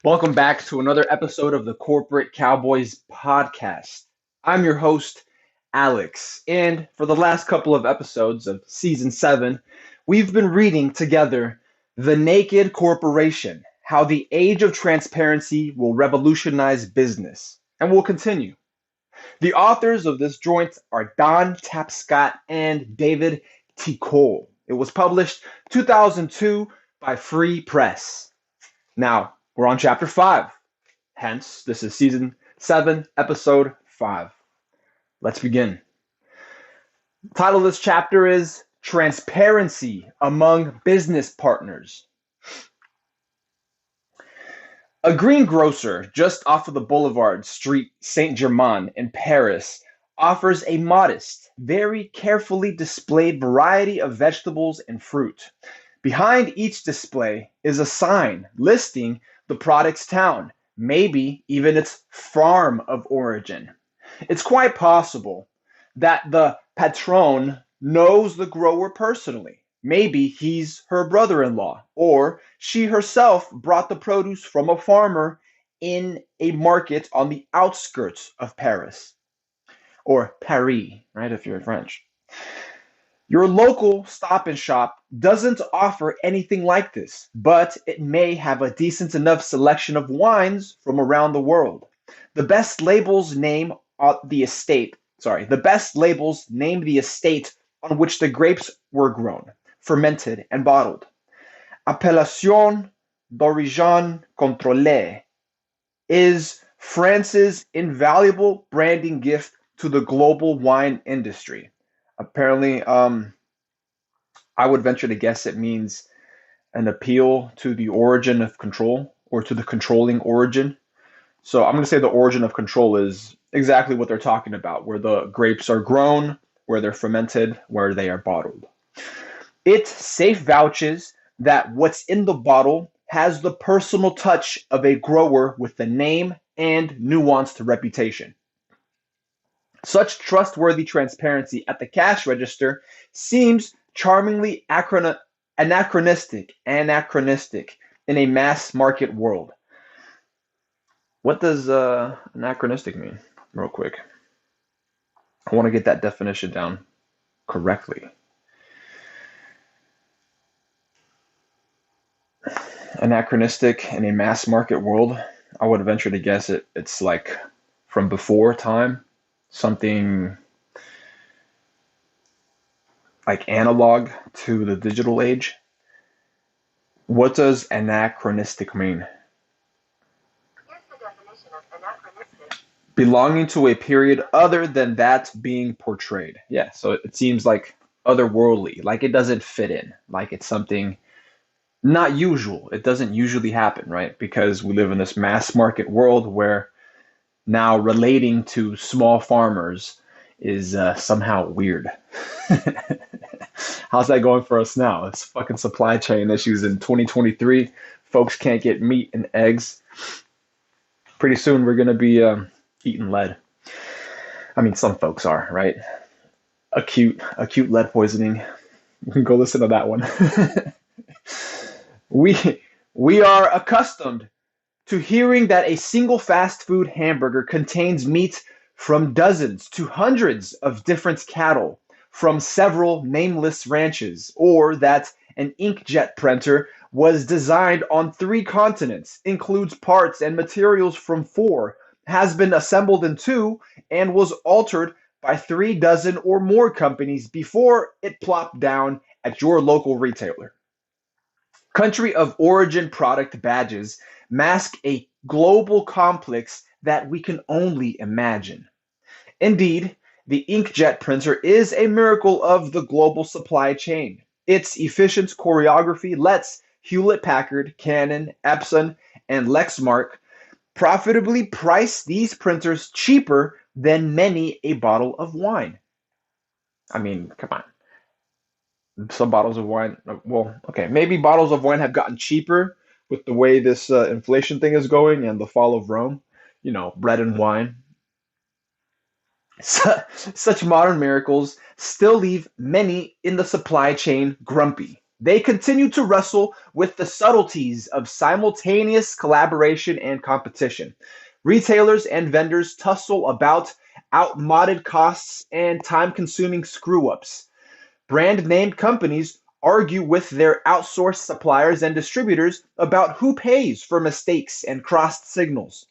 Welcome back to another episode of the Corporate Cowboys Podcast. I'm your host, Alex, and for the last couple of episodes of Season 7, we've been reading together The Naked Corporation, How the Age of Transparency Will Revolutionize Business, and we'll continue. The authors of this joint are Don Tapscott and David Ticoll. It was published 2002 by Free Press. Now, we're on chapter 5. Hence, this is season 7, episode 5. Let's begin. The title of this chapter is Transparency Among Business Partners. A greengrocer just off of the Boulevard Street Saint-Germain in Paris offers a modest, very carefully displayed variety of vegetables and fruit. Behind each display is a sign listing the product's town, maybe even its farm of origin. It's quite possible that the patron knows the grower personally. Maybe he's her brother-in-law, or she herself brought the produce from a farmer in a market on the outskirts of Paris, or Paris, right, if you're French. Your local Stop and Shop doesn't offer anything like this, but it may have a decent enough selection of wines from around the world. The best labels name the estate on which the grapes were grown, fermented, and bottled. Appellation d'origine contrôlée is France's invaluable branding gift to the global wine industry. Apparently, I would venture to guess it means an appeal to the origin of control or to the controlling origin. So I'm going to say the origin of control is exactly what they're talking about, where the grapes are grown, where they're fermented, where they are bottled. It safe vouches that what's in the bottle has the personal touch of a grower with a name and nuanced reputation. Such trustworthy transparency at the cash register seems charmingly anachronistic in a mass market world. What does anachronistic mean? Real quick. I want to get that definition down correctly. Anachronistic in a mass market world, I would venture to guess it's like from before time. Something like analog to the digital age. What does anachronistic mean? Here's the definition of anachronistic. Belonging to a period other than that being portrayed. Yeah, so it seems like otherworldly, like it doesn't fit in, like it's something not usual. It doesn't usually happen, right? Because we live in this mass market world where now relating to small farmers is somehow weird. How's that going for us now? It's fucking supply chain issues in 2023. Folks can't get meat and eggs. Pretty soon we're going to be eating lead. I mean, some folks are, right? Acute lead poisoning. You can go listen to that one. We are accustomed to hearing that a single fast food hamburger contains meat from dozens to hundreds of different cattle from several nameless ranches, or that an inkjet printer was designed on 3 continents, includes parts and materials from 4, has been assembled in 2, and was altered by 3 dozen or more companies before it plopped down at your local retailer. Country of origin product badges mask a global complex that we can only imagine. Indeed, the inkjet printer is a miracle of the global supply chain. Its efficient choreography lets Hewlett-Packard, Canon, Epson, and Lexmark profitably price these printers cheaper than many a bottle of wine. I mean, come on. Some bottles of wine, well, okay, maybe bottles of wine have gotten cheaper with the way this inflation thing is going and the fall of Rome, bread and wine. Such modern miracles still leave many in the supply chain grumpy. They continue to wrestle with the subtleties of simultaneous collaboration and competition. Retailers and vendors tussle about outmoded costs and time consuming screw ups. Brand named companies argue with their outsourced suppliers and distributors about who pays for mistakes and crossed signals.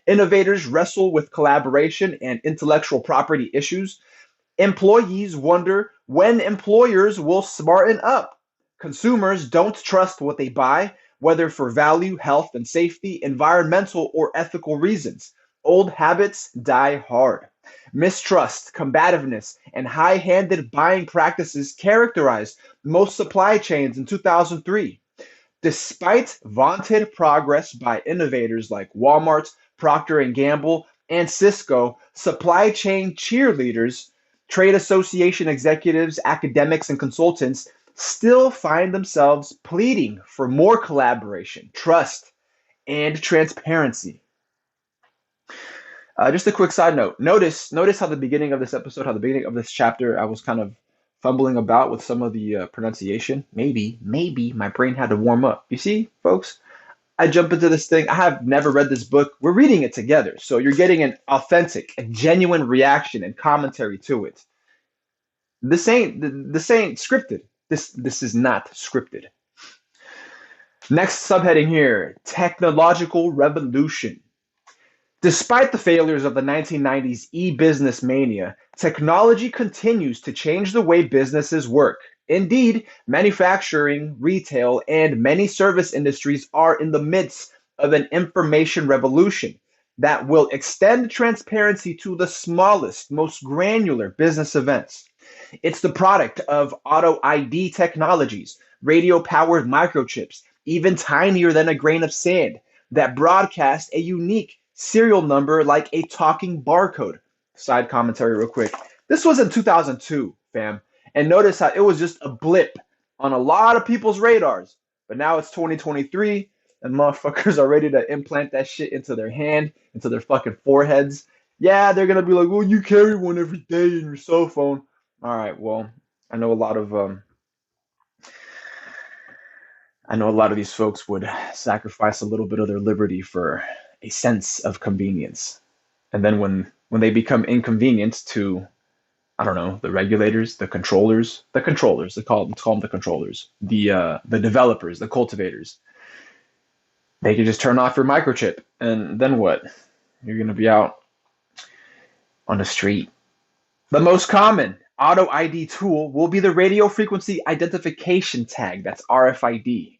Innovators wrestle with collaboration and intellectual property issues. Employees wonder when employers will smarten up. Consumers don't trust what they buy, whether for value, health and safety, environmental, or ethical reasons. Old habits die hard. Mistrust, combativeness, and high handed buying practices characterized most supply chains in 2003. Despite vaunted progress by innovators like Walmart, Procter and Gamble, and Cisco, supply chain cheerleaders, trade association executives, academics, and consultants still find themselves pleading for more collaboration, trust, and transparency. Just a quick side note. Notice how the beginning of this episode, how the beginning of this chapter, I was kind of fumbling about with some of the pronunciation. Maybe my brain had to warm up. You see, folks, I jump into this thing. I have never read this book. We're reading it together, so you're getting an authentic, a genuine reaction and commentary to it. This ain't scripted. This is not scripted. Next subheading here: technological revolution. Despite the failures of the 1990s e-business mania, technology continues to change the way businesses work. Indeed, manufacturing, retail, and many service industries are in the midst of an information revolution that will extend transparency to the smallest, most granular business events. It's the product of auto ID technologies, radio powered microchips, even tinier than a grain of sand, that broadcast a unique serial number like a talking barcode. Side commentary, real quick. This was in 2002, fam. And notice how it was just a blip on a lot of people's radars. But now it's 2023, and motherfuckers are ready to implant that shit into their hand, into their fucking foreheads. Yeah, they're gonna be like, well, you carry one every day in your cell phone. All right, well, I know a lot of these folks would sacrifice a little bit of their liberty for a sense of convenience. And then when they become inconvenient to, I don't know, the regulators, let's call them the controllers, the developers, the cultivators, they can just turn off your microchip, and then what? You're gonna be out on the street. The most common auto ID tool will be the radio frequency identification tag, that's RFID.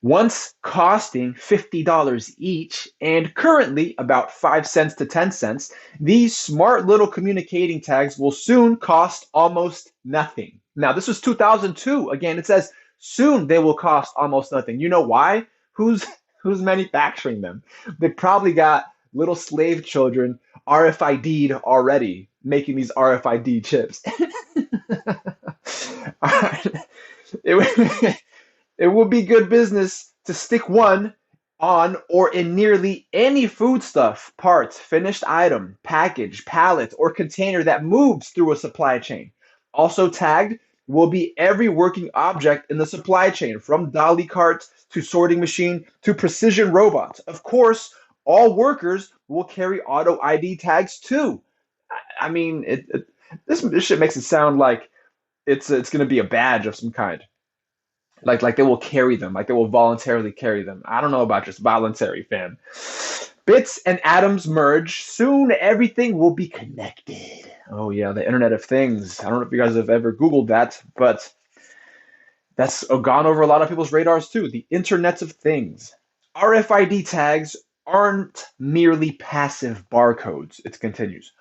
Once costing $50 each and currently about 5 cents to 10 cents, these smart little communicating tags will soon cost almost nothing. Now, this was 2002. Again, it says soon they will cost almost nothing. You know why? Who's manufacturing them? They probably got little slave children RFID'd already, making these RFID chips. All right. It will be good business to stick one on or in nearly any foodstuff, part, finished item, package, pallet, or container that moves through a supply chain. Also tagged will be every working object in the supply chain, from dolly cart to sorting machine to precision robot. Of course, all workers will carry auto ID tags too. I mean, this shit makes it sound like it's going to be a badge of some kind. Like they will carry them, like they will voluntarily carry them. I don't know about just voluntary, fam. Bits and atoms merge. Soon everything will be connected. Oh yeah, the Internet of Things. I don't know if you guys have ever Googled that, but that's gone over a lot of people's radars too. The Internet of Things. RFID tags aren't merely passive barcodes, it continues.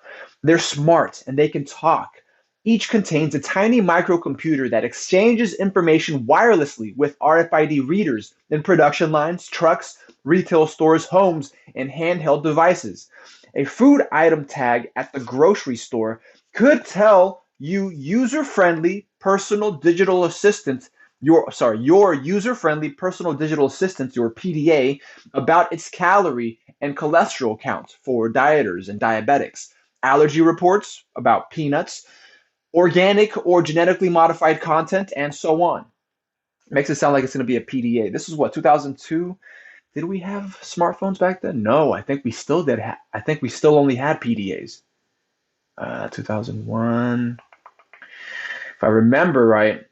They're smart and they can talk. Each contains a tiny microcomputer that exchanges information wirelessly with RFID readers in production lines, trucks, retail stores, homes, and handheld devices. A food item tag at the grocery store could tell you user-friendly personal digital assistant, your user-friendly personal digital assistant, your PDA, about its calorie and cholesterol count for dieters and diabetics, allergy reports about peanuts, organic or genetically modified content, and so on. Makes it sound like it's going to be a PDA. This is what, 2002? Did we have smartphones back then? No, I think we still did. I think we still only had PDAs. 2001. If I remember right,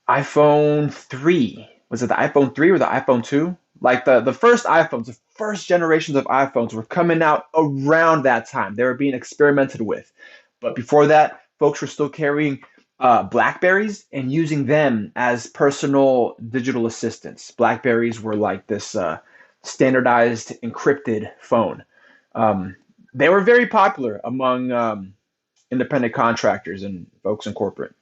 iPhone 3. Was it the iPhone 3 or the iPhone 2? Like the first iPhones, the first generations of iPhones were coming out around that time. They were being experimented with. But before that, folks were still carrying Blackberries and using them as personal digital assistants. Blackberries were like this standardized encrypted phone. Um, they were very popular among independent contractors and folks in corporate.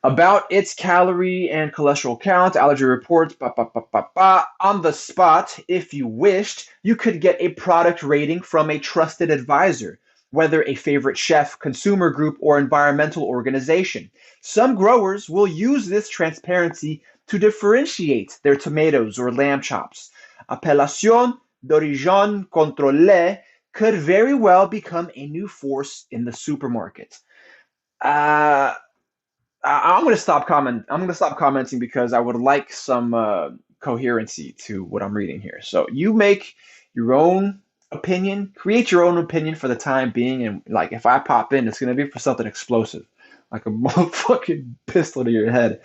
About its calorie and cholesterol count, allergy reports, on the spot, if you wished, you could get a product rating from a trusted advisor, whether a favorite chef, consumer group, or environmental organization. Some growers will use this transparency to differentiate their tomatoes or lamb chops. Appellation d'origine contrôlée could very well become a new force in the supermarket. Uh, I'm going to stop comment. I'm going to stop commenting because I would like some coherency to what I'm reading here. So you make your own opinion, create your own opinion for the time being, and like if I pop in, it's going to be for something explosive, like a motherfucking pistol to your head.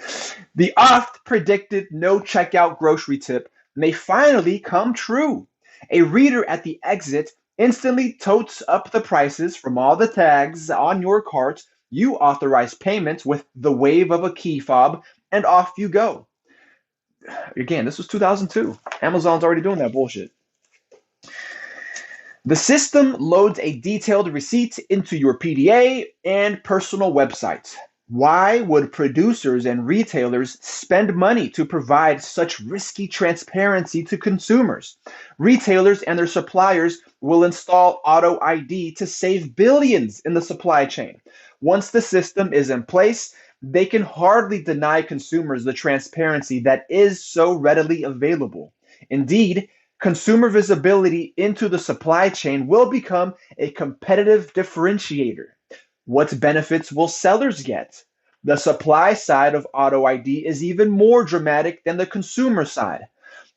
The oft predicted no checkout grocery tip may finally come true. A reader at the exit instantly totes up the prices from all the tags on your cart. You authorize payments with the wave of a key fob, and off you go. Again, this was 2002. Amazon's already doing that bullshit. The system loads a detailed receipt into your PDA and personal website. Why would producers and retailers spend money to provide such risky transparency to consumers? Retailers and their suppliers will install Auto ID to save billions in the supply chain. Once the system is in place, they can hardly deny consumers the transparency that is so readily available. Indeed, consumer visibility into the supply chain will become a competitive differentiator. What benefits will sellers get? The supply side of Auto ID is even more dramatic than the consumer side.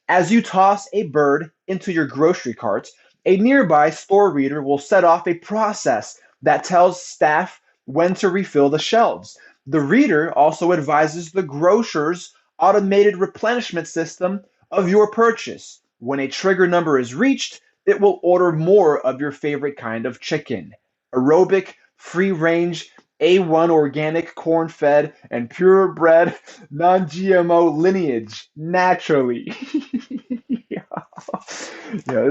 As you toss a bird into your grocery cart, a nearby store reader will set off a process that tells staff when to refill the shelves. The reader also advises the grocer's automated replenishment system of your purchase. When a trigger number is reached, it will order more of your favorite kind of chicken. Aerobic, free range, A1 organic, corn fed, and purebred, non GMO lineage naturally. Yeah,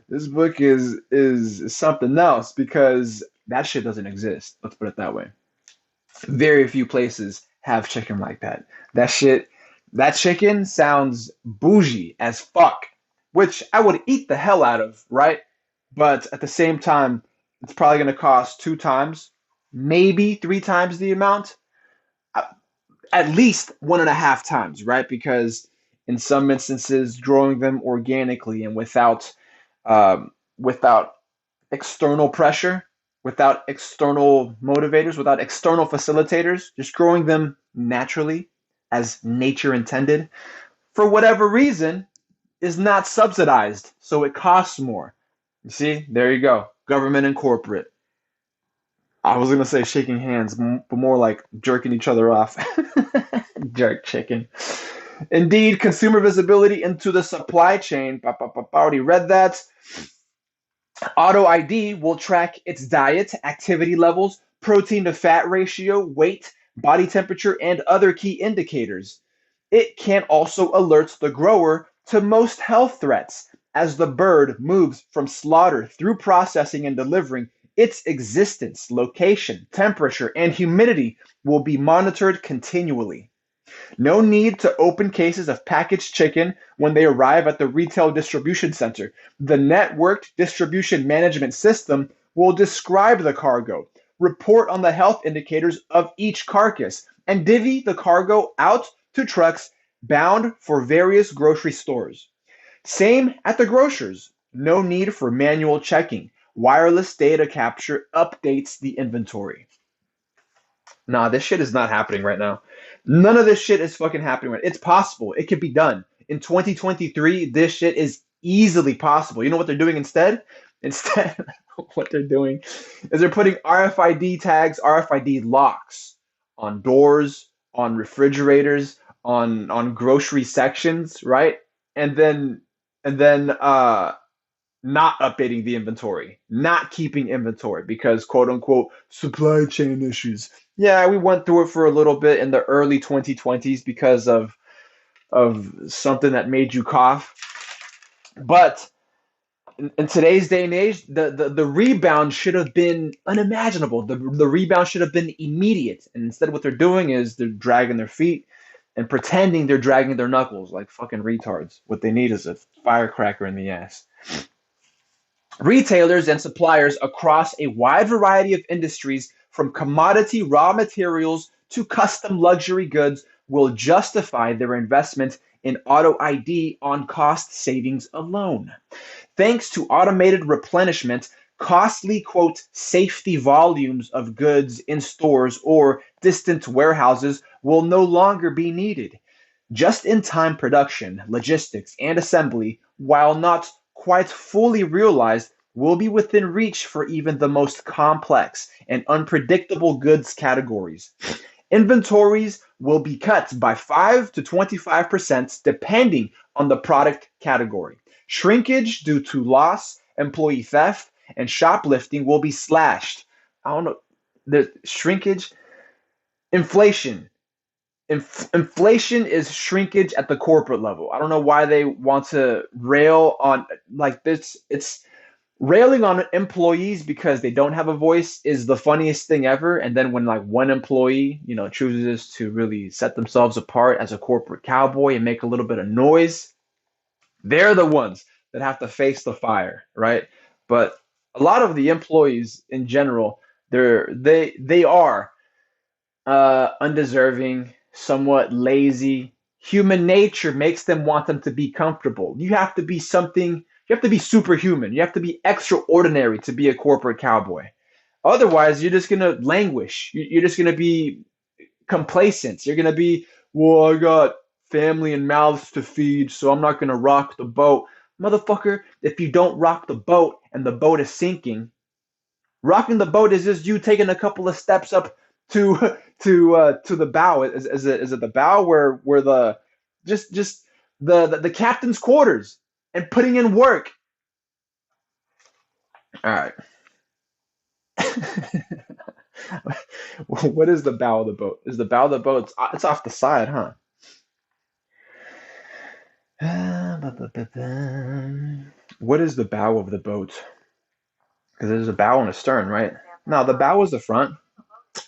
this book is something else because that shit doesn't exist. Let's put it that way. Very few places have chicken like that. That chicken sounds bougie as fuck, which I would eat the hell out of, right? But at the same time, it's probably going to cost two times, maybe three times the amount, uh, at least one and a half times, right? Because in some instances, growing them organically and without external pressure, without external motivators, without external facilitators, just growing them naturally as nature intended, for whatever reason, is not subsidized. So it costs more. You see, there you go. Government and corporate. I was going to say shaking hands, but more like jerking each other off. Jerk chicken. Indeed, consumer visibility into the supply chain. I already read that. Auto ID will track its diet, activity levels, protein to fat ratio, weight, body temperature, and other key indicators. It can also alert the grower to most health threats. As the bird moves from slaughter through processing and delivering, its existence, location, temperature, and humidity will be monitored continually. No need to open cases of packaged chicken when they arrive at the retail distribution center. The networked distribution management system will describe the cargo, report on the health indicators of each carcass, and divvy the cargo out to trucks bound for various grocery stores. Same at the grocers. No need for manual checking. Wireless data capture updates the inventory. Nah, this shit is not happening right now. None of this shit is fucking happening right. It's possible. It could be done. In 2023, this shit is easily possible. You know what they're doing instead? Instead, what they're doing is they're putting RFID tags, RFID locks on doors, on refrigerators, on grocery sections, right? And then not updating the inventory, not keeping inventory because quote unquote supply chain issues. Yeah, we went through it for a little bit in the early 2020s because of something that made you cough. But in today's day and age, the rebound should have been unimaginable. The rebound should have been immediate. And instead, what they're doing is they're dragging their feet and pretending they're dragging their knuckles like fucking retards. What they need is a firecracker in the ass. Retailers and suppliers across a wide variety of industries, from commodity raw materials to custom luxury goods, will justify their investment in auto ID on cost savings alone. Thanks to automated replenishment, costly, quote, safety volumes of goods in stores or distant warehouses will no longer be needed. Just-in-time production, logistics, and assembly, while not quite fully realized, will be within reach for even the most complex and unpredictable goods categories. Inventories will be cut by 5 to 25% depending on the product category. Shrinkage due to loss, employee theft, and shoplifting will be slashed. I don't know. The shrinkage, inflation. Inflation is shrinkage at the corporate level. I don't know why they want to rail on like this. It's railing on employees because they don't have a voice is the funniest thing ever. And then when like one employee, chooses to really set themselves apart as a corporate cowboy and make a little bit of noise, they're the ones that have to face the fire, right? But a lot of the employees in general, they are undeserving, somewhat lazy. Human nature makes them to be comfortable. You have to be something, you have to be superhuman. You have to be extraordinary to be a corporate cowboy. Otherwise, you're just going to languish. You're just going to be complacent. You're going to be, well, I got family and mouths to feed, so I'm not going to rock the boat. Motherfucker, if you don't rock the boat and the boat is sinking, rocking the boat is just you taking a couple of steps up to to the bow. Is it the bow where the just the captain's quarters and putting in work? All right. What is the bow of the boat? Is the bow of the boat? It's off the side, huh? What is the bow of the boat? Because there's a bow and a stern, right? No, the bow is the front.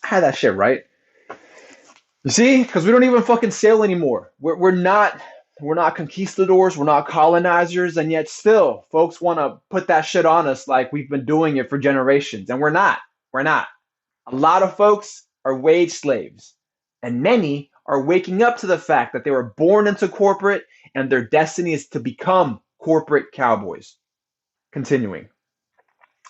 I had that shit right. You see? Because we don't even fucking sail anymore. We're not conquistadors, we're not colonizers, and yet still folks want to put that shit on us like we've been doing it for generations. And we're not. We're not. A lot of folks are wage slaves, and many are waking up to the fact that they were born into corporate and their destiny is to become corporate cowboys. Continuing.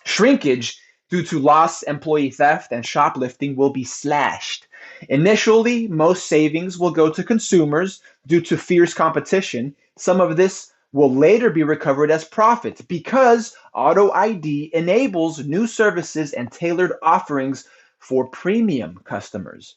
Shrinkage due to loss, employee theft, and shoplifting will be slashed. Initially, most savings will go to consumers due to fierce competition. Some of this will later be recovered as profit because Auto ID enables new services and tailored offerings for premium customers.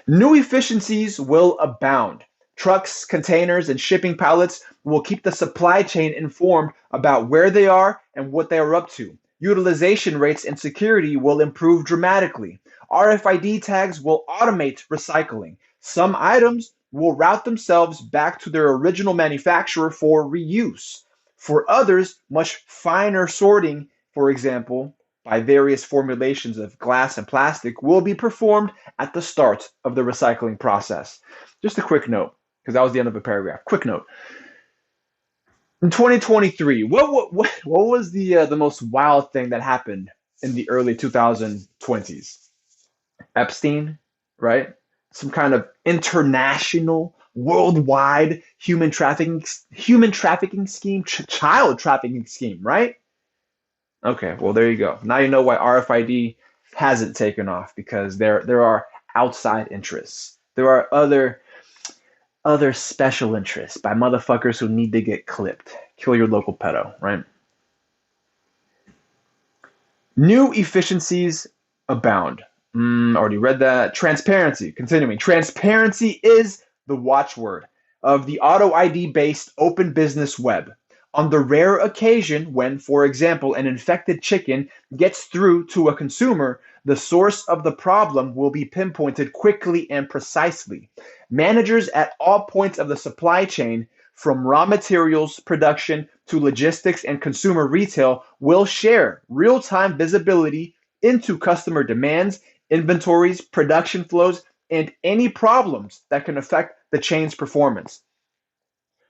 New efficiencies will abound. Trucks, containers, and shipping pallets will keep the supply chain informed about where they are and what they are up to. Utilization rates and security will improve dramatically. RFID tags will automate recycling. Some items will route themselves back to their original manufacturer for reuse. For others, much finer sorting, for example, by various formulations of glass and plastic, will be performed at the start of the recycling process. Just a quick note, because that was the end of a paragraph. Quick note. In 2023, what was the most wild thing that happened in the early 2020s? Epstein, right? Some kind of international, worldwide human trafficking scheme, child trafficking scheme, right? Okay, well there you go. Now you know why RFID hasn't taken off because there are outside interests. There are other special interests by motherfuckers who need to get clipped. Kill your local pedo, right? New efficiencies abound. Already read that. Transparency. Continuing. Transparency is the watchword of the auto ID based open business web. On the rare occasion when, for example, an infected chicken gets through to a consumer, the source of the problem will be pinpointed quickly and precisely. Managers at all points of the supply chain, from raw materials production to logistics and consumer retail, will share real time visibility into customer demands, inventories, production flows, and any problems that can affect the chain's performance.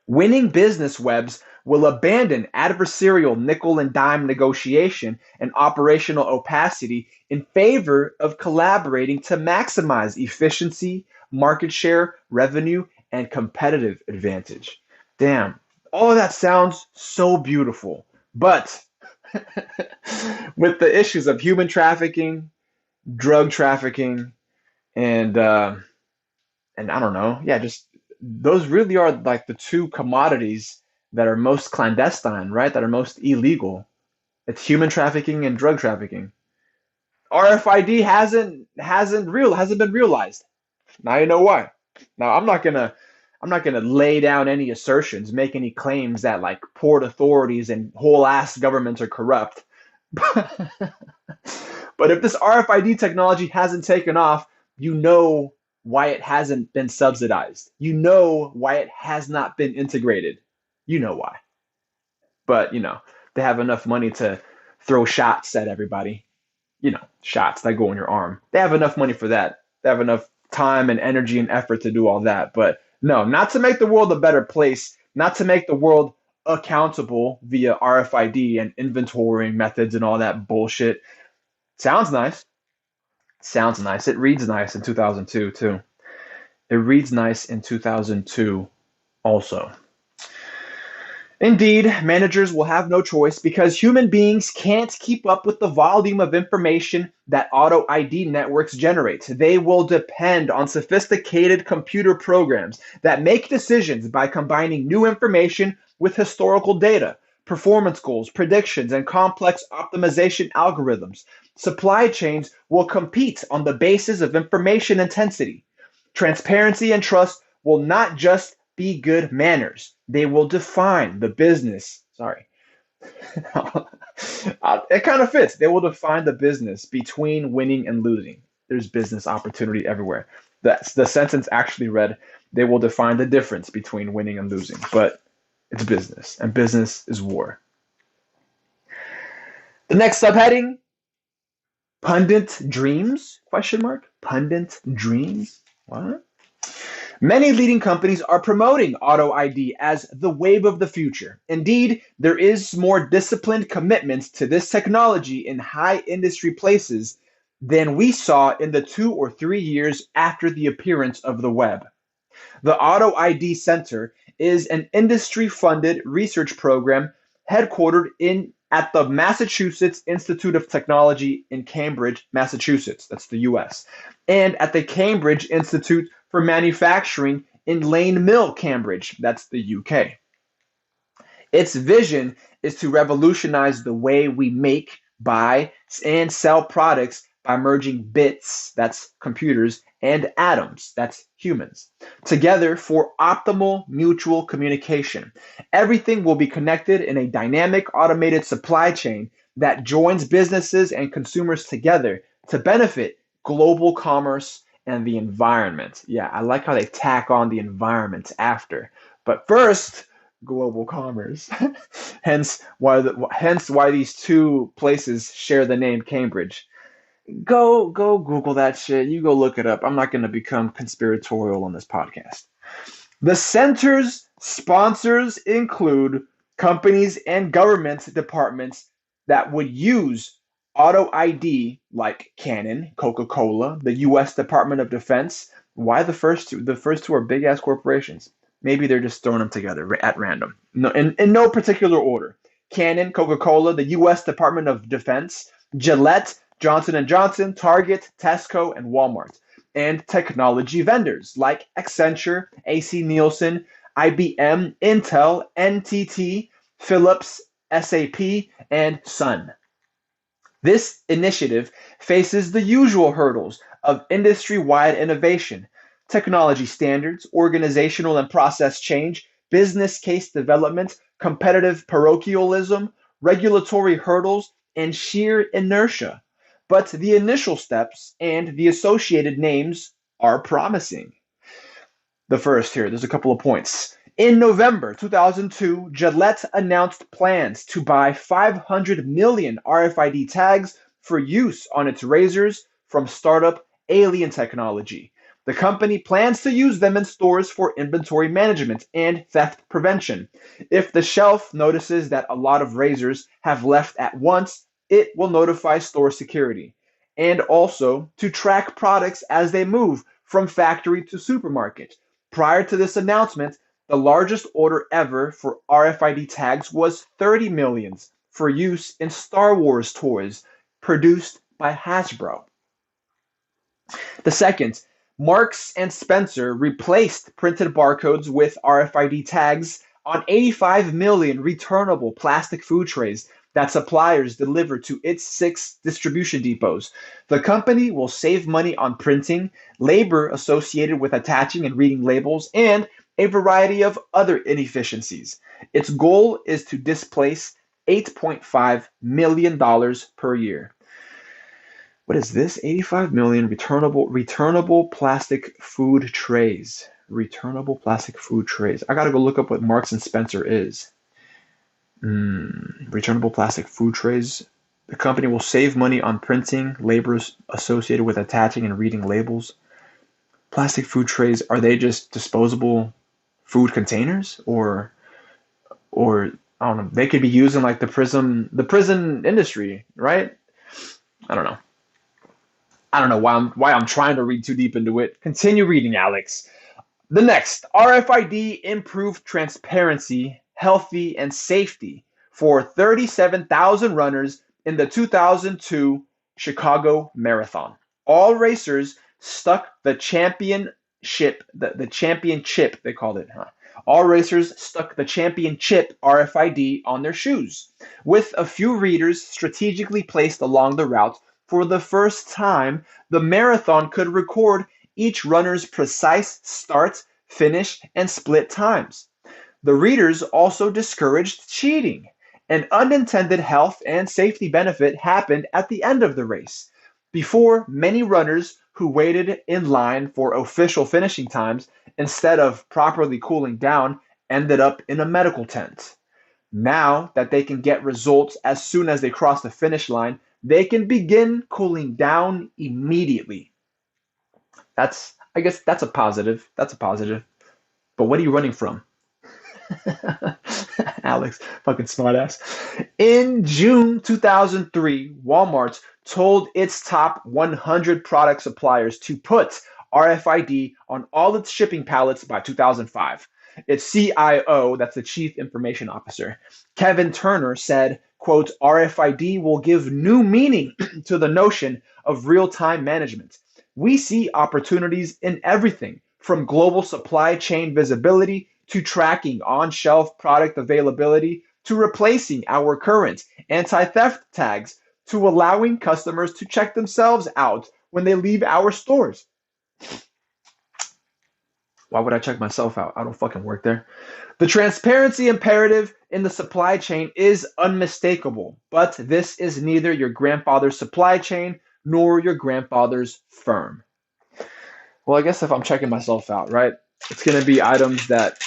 Winning business webs will abandon adversarial nickel and dime negotiation and operational opacity in favor of collaborating to maximize efficiency, market share, revenue, and competitive advantage. Damn, all of that sounds so beautiful. But with the issues of human trafficking, drug trafficking, and and I don't know, yeah, just those really are like the two commodities that are most clandestine, right? That are most illegal. It's human trafficking and drug trafficking. RFID hasn't been realized. Now you know why. Now I'm not gonna lay down any assertions, make any claims that like port authorities and whole ass governments are corrupt. But if this RFID technology hasn't taken off, you know why it hasn't been subsidized. You know why it has not been integrated. You know why. But they have enough money to throw shots at everybody. Shots that go in your arm. They have enough money for that. They have enough time and energy and effort to do all that. But no, not to make the world a better place, not to make the world accountable via RFID and inventorying methods and all that bullshit. Sounds nice. Sounds nice. It reads nice in 2002 too. It reads nice in 2002 also. Indeed, managers will have no choice because human beings can't keep up with the volume of information that auto ID networks generate. They will depend on sophisticated computer programs that make decisions by combining new information with historical data, performance goals, predictions, and complex optimization algorithms. Supply chains will compete on the basis of information intensity. Transparency and trust will not just be good manners. They will define the business. Sorry. It kind of fits. They will define the business between winning and losing. There's business opportunity everywhere. The sentence actually read, they will define the difference between winning and losing. But it's business, and business is war. The next subheading, pundit dreams? Question mark. Pundit dreams? What? Many leading companies are promoting auto ID as the wave of the future. Indeed, there is more disciplined commitment to this technology in high industry places than we saw in the 2 or 3 years after the appearance of the web. The Auto ID Center is an industry-funded research program headquartered in at the Massachusetts Institute of Technology in Cambridge, Massachusetts, that's the US, and at the Cambridge Institute for Manufacturing in Lane Mill, Cambridge, that's the UK. Its vision is to revolutionize the way we make, buy, and sell products by merging bits, that's computers, and atoms, that's humans, together for optimal mutual communication. Everything will be connected in a dynamic automated supply chain that joins businesses and consumers together to benefit global commerce and the environment. Yeah, I like how they tack on the environment after. But first, global commerce. hence why these two places share the name Cambridge. Go Google that shit. You go look it up. I'm not going to become conspiratorial on this podcast. The center's sponsors include companies and government departments that would use auto ID like Canon, Coca-Cola, the US Department of Defense. Why the first two? The first two are big ass corporations. Maybe they're just throwing them together at random. No, in no particular order. Canon, Coca-Cola, the US Department of Defense, Gillette, Johnson & Johnson, Target, Tesco, and Walmart. and technology vendors like Accenture, AC Nielsen, IBM, Intel, NTT, Philips, SAP, and Sun. This initiative faces the usual hurdles of industry-wide innovation, technology standards, organizational and process change, business case development, competitive parochialism, regulatory hurdles, and sheer inertia. But the initial steps and the associated names are promising. The first here, there's a couple of points. In November 2002, Gillette announced plans to buy 500 million RFID tags for use on its razors from startup Alien Technology. The company plans to use them in stores for inventory management and theft prevention. If the shelf notices that a lot of razors have left at once, it will notify store security. And also to track products as they move from factory to supermarket. Prior to this announcement, the largest order ever for RFID tags was 30 millions for use in Star Wars toys produced by Hasbro. The second, Marks and Spencer replaced printed barcodes with RFID tags on 85 million returnable plastic food trays that suppliers deliver to its 6 distribution depots. The company will save money on printing, labor associated with attaching and reading labels, and a variety of other inefficiencies. Its goal is to displace $8.5 million per year. What is this? 85 million returnable plastic food trays. Returnable plastic food trays. I gotta go look up what Marks and Spencer is. Returnable plastic food trays. The company will save money on printing, labor associated with attaching and reading labels. Plastic food trays, are they just disposable food containers, or I don't know, they could be used in like the prison industry, right? I don't know. I don't know why I'm trying to read too deep into it. Continue reading, Alex. The next, RFID improved transparency, healthy, and safety for 37,000 runners in the 2002 Chicago Marathon. All racers stuck the championship, the champion chip, they called it, huh? All racers stuck the champion chip RFID on their shoes, with a few readers strategically placed along the route. For the first time, the marathon could record each runner's precise start, finish, and split times. The readers also discouraged cheating. An unintended health and safety benefit happened at the end of the race. Before, many runners who waited in line for official finishing times instead of properly cooling down ended up in a medical tent. Now that they can get results as soon as they cross the finish line, they can begin cooling down immediately. I guess that's a positive. That's a positive. But what are you running from? Alex, fucking smartass. In June 2003, Walmart told its top 100 product suppliers to put RFID on all its shipping pallets by 2005. Its CIO, that's the Chief Information Officer, Kevin Turner said, quote, RFID will give new meaning to the notion of real-time management. We see opportunities in everything from global supply chain visibility to tracking on-shelf product availability to replacing our current anti-theft tags to allowing customers to check themselves out when they leave our stores. Why would I check myself out? I don't fucking work there. The transparency imperative in the supply chain is unmistakable, but this is neither your grandfather's supply chain nor your grandfather's firm. Well, I guess if I'm checking myself out, right, it's going to be items that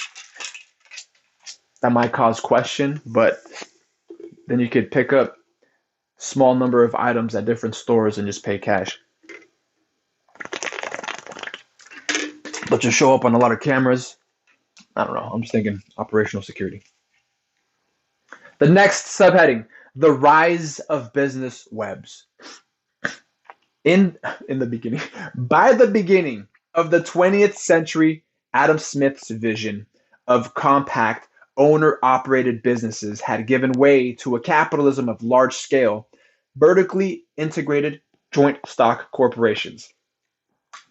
might cause question, but then you could pick up small number of items at different stores and just pay cash. But just show up on a lot of cameras. I don't know. I'm just thinking operational security. The next subheading, the rise of business webs. In the beginning, by the beginning of the 20th century, Adam Smith's vision of compact, owner-operated businesses had given way to a capitalism of large-scale, vertically integrated joint stock corporations.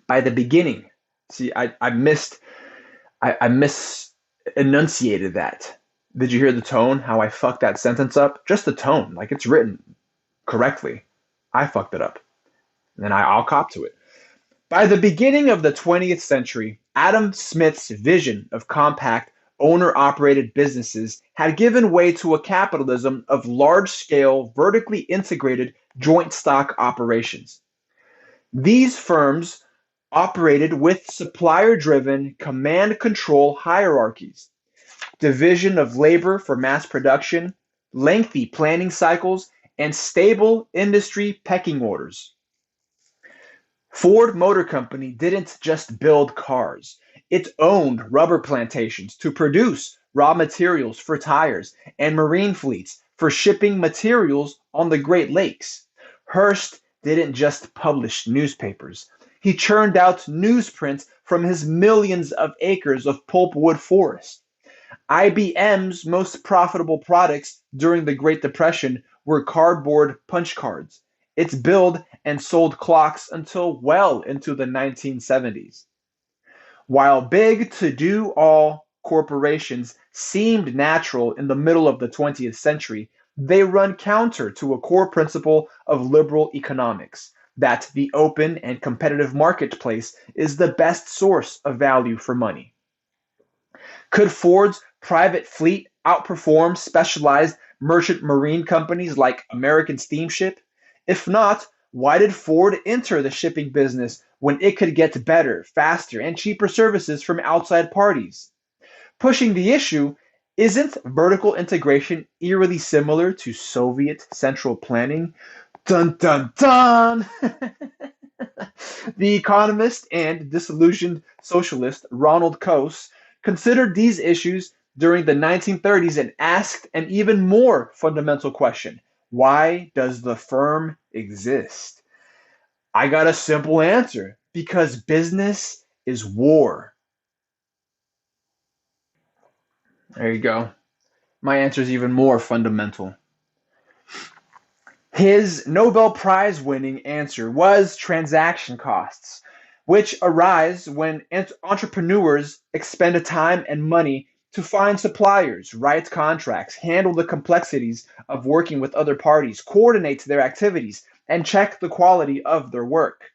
By the beginning, see, I misenunciated that. Did you hear the tone? How I fucked that sentence up? Just the tone, like it's written correctly. I fucked it up, and then I'll cop to it. By the beginning of the 20th century, Adam Smith's vision of compact, owner operated businesses had given way to a capitalism of large scale, vertically integrated joint stock operations. These firms operated with supplier driven command control hierarchies, division of labor for mass production, lengthy planning cycles, and stable industry pecking orders. Ford Motor Company didn't just build cars, it owned rubber plantations to produce raw materials for tires and marine fleets for shipping materials on the Great Lakes. Hearst didn't just publish newspapers, he churned out newsprint from his millions of acres of pulpwood forest. IBM's most profitable products during the Great Depression were cardboard punch cards. It built and sold clocks until well into the 1970s. While big to do all corporations seemed natural in the middle of the 20th century, they run counter to a core principle of liberal economics that the open and competitive marketplace is the best source of value for money. Could Ford's private fleet outperform specialized merchant marine companies like American Steamship? If not, why did Ford enter the shipping business when it could get better, faster, and cheaper services from outside parties? Pushing the issue, isn't vertical integration eerily similar to Soviet central planning? Dun dun dun! The economist and disillusioned socialist Ronald Coase considered these issues during the 1930s and asked an even more fundamental question: why does the firm exist? I got a simple answer: because business is war. There you go. My answer is even more fundamental. His Nobel Prize winning answer was transaction costs, which arise when entrepreneurs expend time and money to find suppliers, write contracts, handle the complexities of working with other parties, coordinate their activities, and check the quality of their work.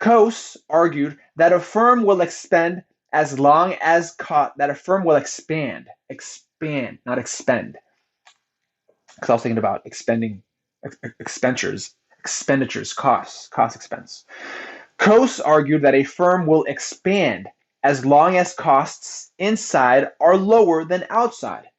Coase argued that a firm will expend as long as that a firm will expand, not expend. Because I was thinking about expending expenditures, cost expense. Coase argued that a firm will expand as long as costs inside are lower than outside.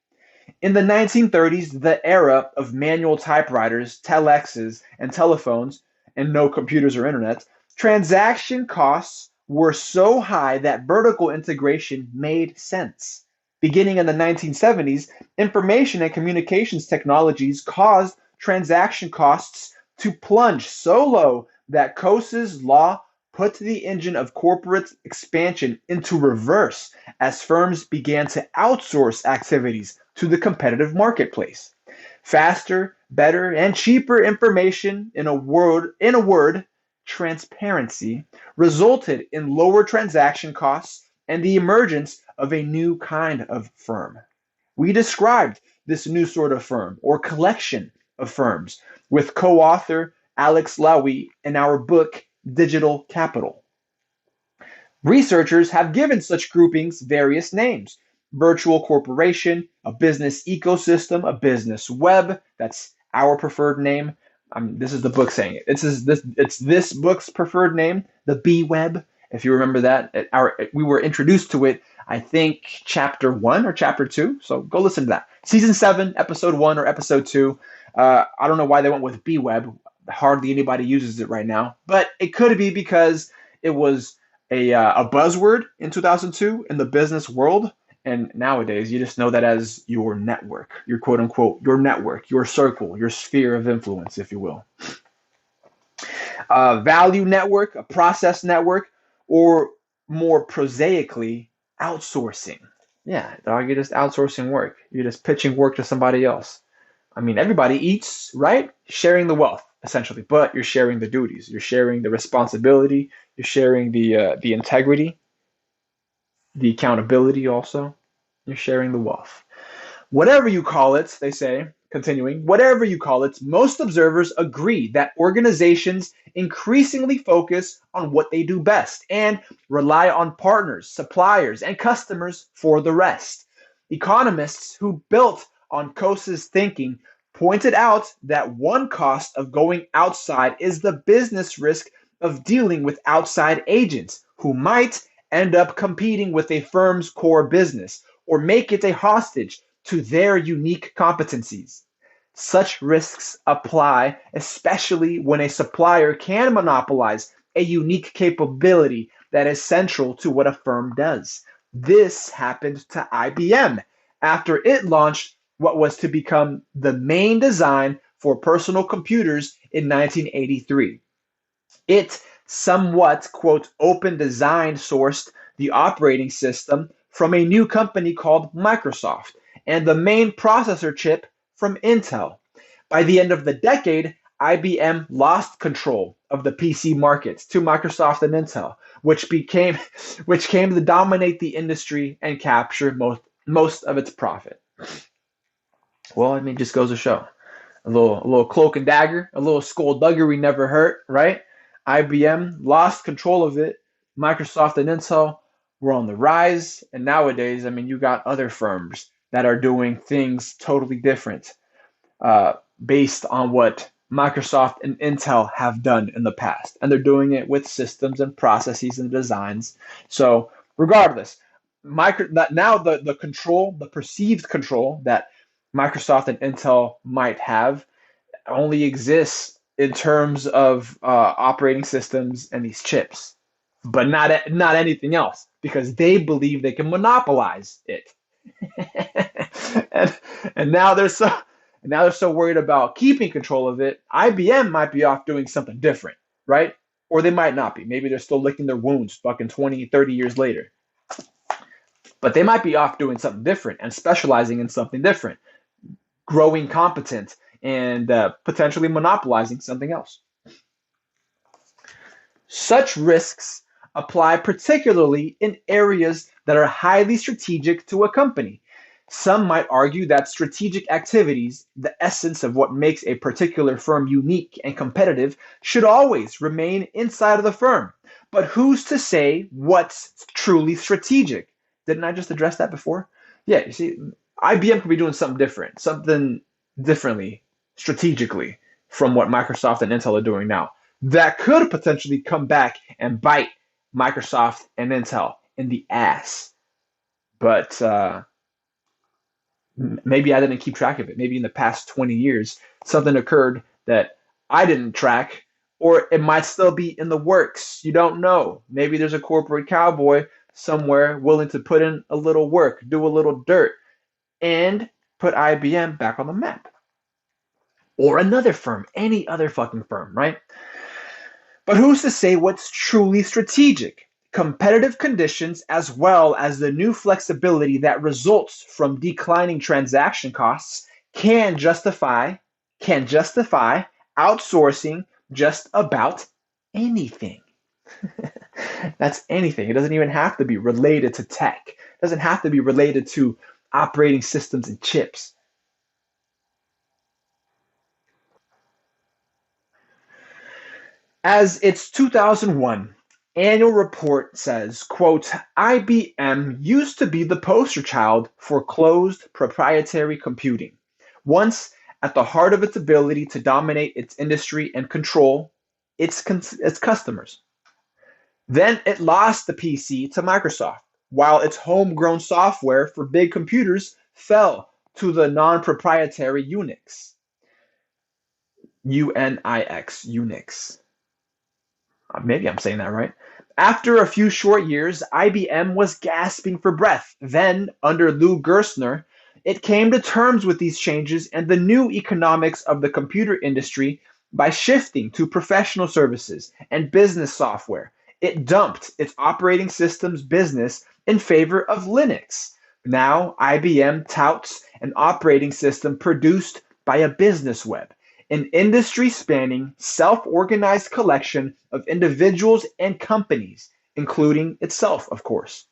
In the 1930s, the era of manual typewriters, telexes, and telephones, and no computers or internet, transaction costs were so high that vertical integration made sense. Beginning in the 1970s, information and communications technologies caused transaction costs to plunge so low that Coase's law put the engine of corporate expansion into reverse as firms began to outsource activities to the competitive marketplace. Faster, better, and cheaper information, in a word, transparency, resulted in lower transaction costs and the emergence of a new kind of firm. We described this new sort of firm or collection of firms with co-author Alex Lowy in our book Digital Capital. Researchers have given such groupings various names: virtual corporation, a business ecosystem, a business web. That's our preferred name. This is the book saying it. It's this book's preferred name, the B Web. If you remember that, we were introduced to it, I think, chapter 1 or chapter 2. So go listen to that. Season 7, episode 1 or episode 2. I don't know why they went with B Web. Hardly anybody uses it right now, but it could be because it was a buzzword in 2002 in the business world, and nowadays you just know that as your network, your quote unquote your network, your circle, your sphere of influence, if you will. Value network, a process network, or more prosaically, outsourcing. Yeah, dog, you're just outsourcing work. You're just pitching work to somebody else. I mean, everybody eats, right? Sharing the wealth. essentially, but you're sharing the duties, you're sharing the responsibility, you're sharing the integrity, the accountability also, you're sharing the wealth. Whatever you call it, they say, continuing, whatever you call it, most observers agree that organizations increasingly focus on what they do best and rely on partners, suppliers, and customers for the rest. Economists who built on Coase's thinking pointed out that one cost of going outside is the business risk of dealing with outside agents who might end up competing with a firm's core business or make it a hostage to their unique competencies. Such risks apply especially when a supplier can monopolize a unique capability that is central to what a firm does. This happened to IBM after it launched what was to become the main design for personal computers in 1983. It somewhat, quote, open design sourced the operating system from a new company called Microsoft and the main processor chip from Intel. By the end of the decade, IBM lost control of the PC market to Microsoft and Intel, which came to dominate the industry and capture most of its profit. Well, I mean, just goes to show. A little cloak and dagger, a little skullduggery never hurt, right? IBM lost control of it. Microsoft and Intel were on the rise. And nowadays, I mean, you got other firms that are doing things totally different based on what Microsoft and Intel have done in the past. And they're doing it with systems and processes and designs. So regardless, now the control, the perceived control that Microsoft and Intel might have only exists in terms of operating systems and these chips, but not anything else because they believe they can monopolize it. and and now they're so worried about keeping control of it. IBM might be off doing something different, right? Or they might not be. Maybe they're still licking their wounds fucking 20, 30 years later. But they might be off doing something different and specializing in something different, growing competent and potentially monopolizing something else. Such risks apply particularly in areas that are highly strategic to a company. Some might argue that strategic activities, the essence of what makes a particular firm unique and competitive, should always remain inside of the firm. But who's to say what's truly strategic? Didn't I just address that before? Yeah, you see, IBM could be doing something differently, strategically, from what Microsoft and Intel are doing now. That could potentially come back and bite Microsoft and Intel in the ass. But maybe I didn't keep track of it. Maybe in the past 20 years, something occurred that I didn't track, or it might still be in the works. You don't know. Maybe there's a corporate cowboy somewhere willing to put in a little work, do a little dirt, and put IBM back on the map. Or another firm, any other fucking firm, right? But who's to say what's truly strategic? Competitive conditions as well as the new flexibility that results from declining transaction costs can justify outsourcing just about anything. That's anything. It doesn't even have to be related to tech. It doesn't have to be related to operating systems and chips. As its 2001 annual report says, quote, IBM used to be the poster child for closed proprietary computing, once at the heart of its ability to dominate its industry and control its customers. Then it lost the PC to Microsoft, while its homegrown software for big computers fell to the non-proprietary Unix. Unix. Maybe I'm saying that right. After a few short years, IBM was gasping for breath. Then, under Lou Gerstner, it came to terms with these changes and the new economics of the computer industry by shifting to professional services and business software. It dumped its operating systems business in favor of Linux. Now, IBM touts an operating system produced by a business web. an industry-spanning, self-organized collection of individuals and companies, including itself, of course.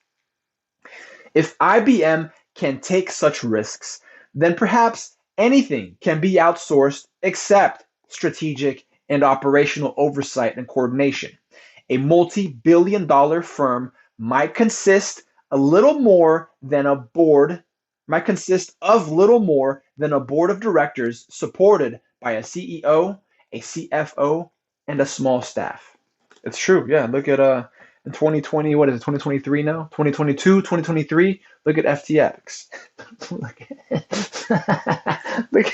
If IBM can take such risks, then perhaps anything can be outsourced except strategic and operational oversight and coordination. A multi-billion dollar firm might consist a little more than a board, might consist of little more than a board of directors supported by a CEO, a CFO, and a small staff. It's true. Yeah, look at in 2020, what is it, 2023 now? 2022, 2023, look at FTX. look at, look,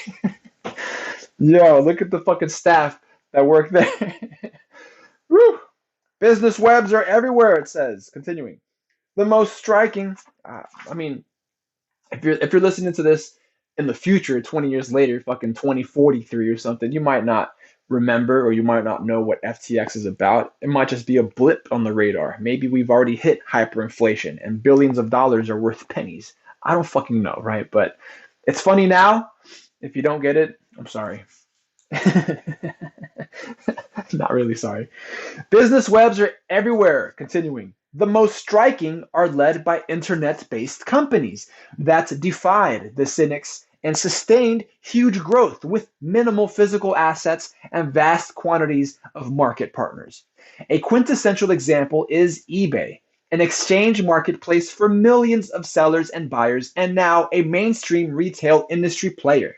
look at the fucking staff that work there. Woo! Business webs are everywhere, it says. Continuing. The most striking, I mean, if you're listening to this in the future, 20 years later, fucking 2043 or something, you might not remember or you might not know what FTX is about. It might just be a blip on the radar. Maybe we've already hit hyperinflation and billions of dollars are worth pennies. I don't fucking know, right? But it's funny now. If you don't get it, I'm sorry. Not really sorry. Business webs are everywhere. Continuing. The most striking are led by internet-based companies that defied the cynics and sustained huge growth with minimal physical assets and vast quantities of market partners. A quintessential example is eBay, an exchange marketplace for millions of sellers and buyers, and now a mainstream retail industry player.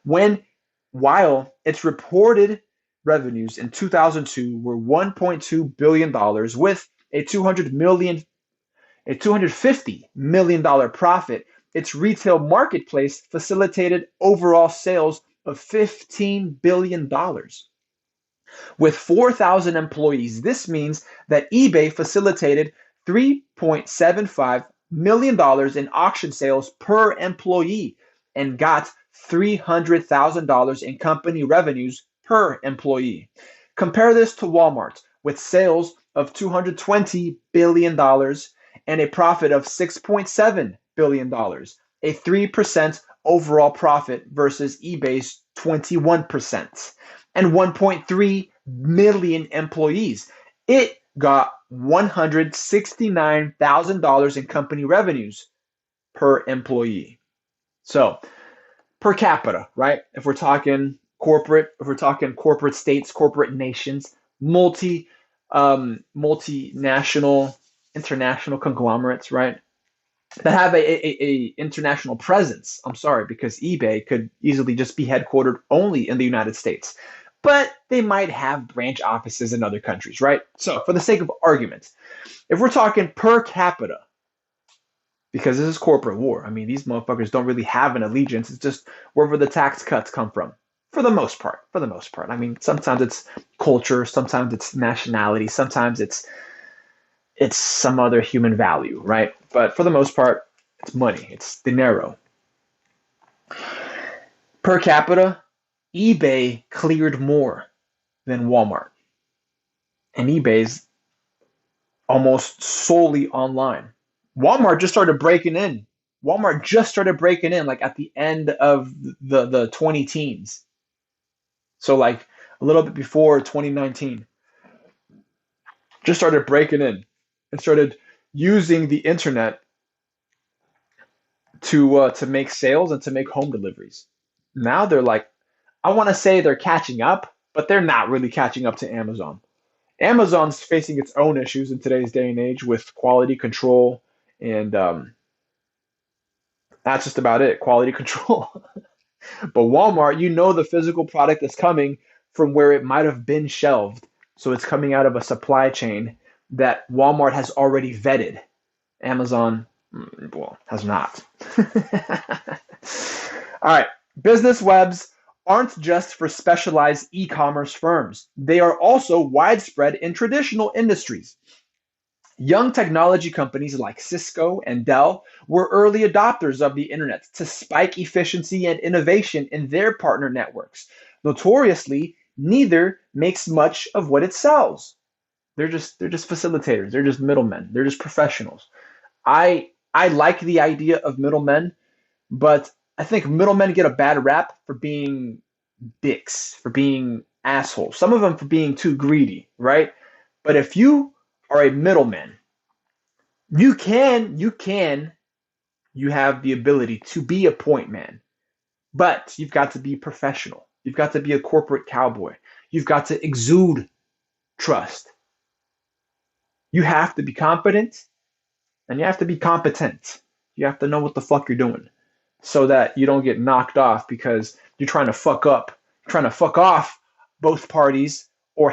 While its reported revenues in 2002 were $1.2 billion with a $250 million profit, its retail marketplace facilitated overall sales of $15 billion. With 4,000 employees, this means that eBay facilitated $3.75 million in auction sales per employee and got $300,000 in company revenues per employee. Compare this to Walmart with sales of $220 billion and a profit of $6.7 billion, a 3% overall profit versus eBay's 21%, and 1.3 million employees. It got $169,000 in company revenues per employee. So, per capita, right? If we're talking corporate states, corporate nations, multinational, international conglomerates, right? That have a international presence. I'm sorry, because eBay could easily just be headquartered only in the United States, but they might have branch offices in other countries, right? So, for the sake of argument, if we're talking per capita, because this is corporate war. I mean, these motherfuckers don't really have an allegiance. It's just wherever the tax cuts come from. For the most part. I mean, sometimes it's culture, sometimes it's nationality, sometimes it's some other human value, right? But for the most part, it's money. It's dinero. Per capita, eBay cleared more than Walmart. And eBay's almost solely online. Walmart just started breaking in. Like at the end of the 20 teens. So like a little bit before 2019. Just started breaking in and started using the internet to make sales and to make home deliveries. Now they're like, I want to say they're catching up, but they're not really catching up to Amazon. Amazon's facing its own issues in today's day and age with quality control, and that's just about it, quality control. But Walmart, the physical product is coming from where it might have been shelved. So it's coming out of a supply chain that Walmart has already vetted. Amazon, well, has not. All right. Business webs aren't just for specialized e-commerce firms. They are also widespread in traditional industries. Young technology companies like Cisco and Dell were early adopters of the internet to spike efficiency and innovation in their partner networks. Notoriously, neither makes much of what it sells. They're just facilitators. They're just middlemen. They're just professionals. I like the idea of middlemen, but I think middlemen get a bad rap for being dicks, for being assholes. Some of them for being too greedy, right? But if you are a middleman, you have the ability to be a point man, but you've got to be professional. You've got to be a corporate cowboy. You've got to exude trust. You have to be competent and you have to be competent. You have to know what the fuck you're doing so that you don't get knocked off because you're trying to fuck up, trying to fuck off both parties or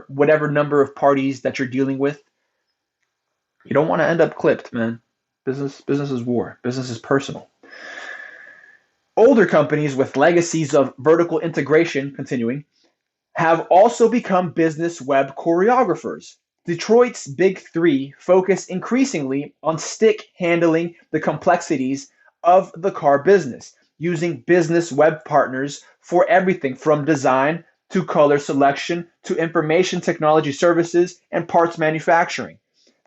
whatever number of parties that you're dealing with. You don't want to end up clipped, man. Business is war. Business is personal. Older companies with legacies of vertical integration, continuing, have also become business web choreographers. Detroit's Big Three focus increasingly on stick handling the complexities of the car business, using business web partners for everything from design to color selection to information technology services and parts manufacturing.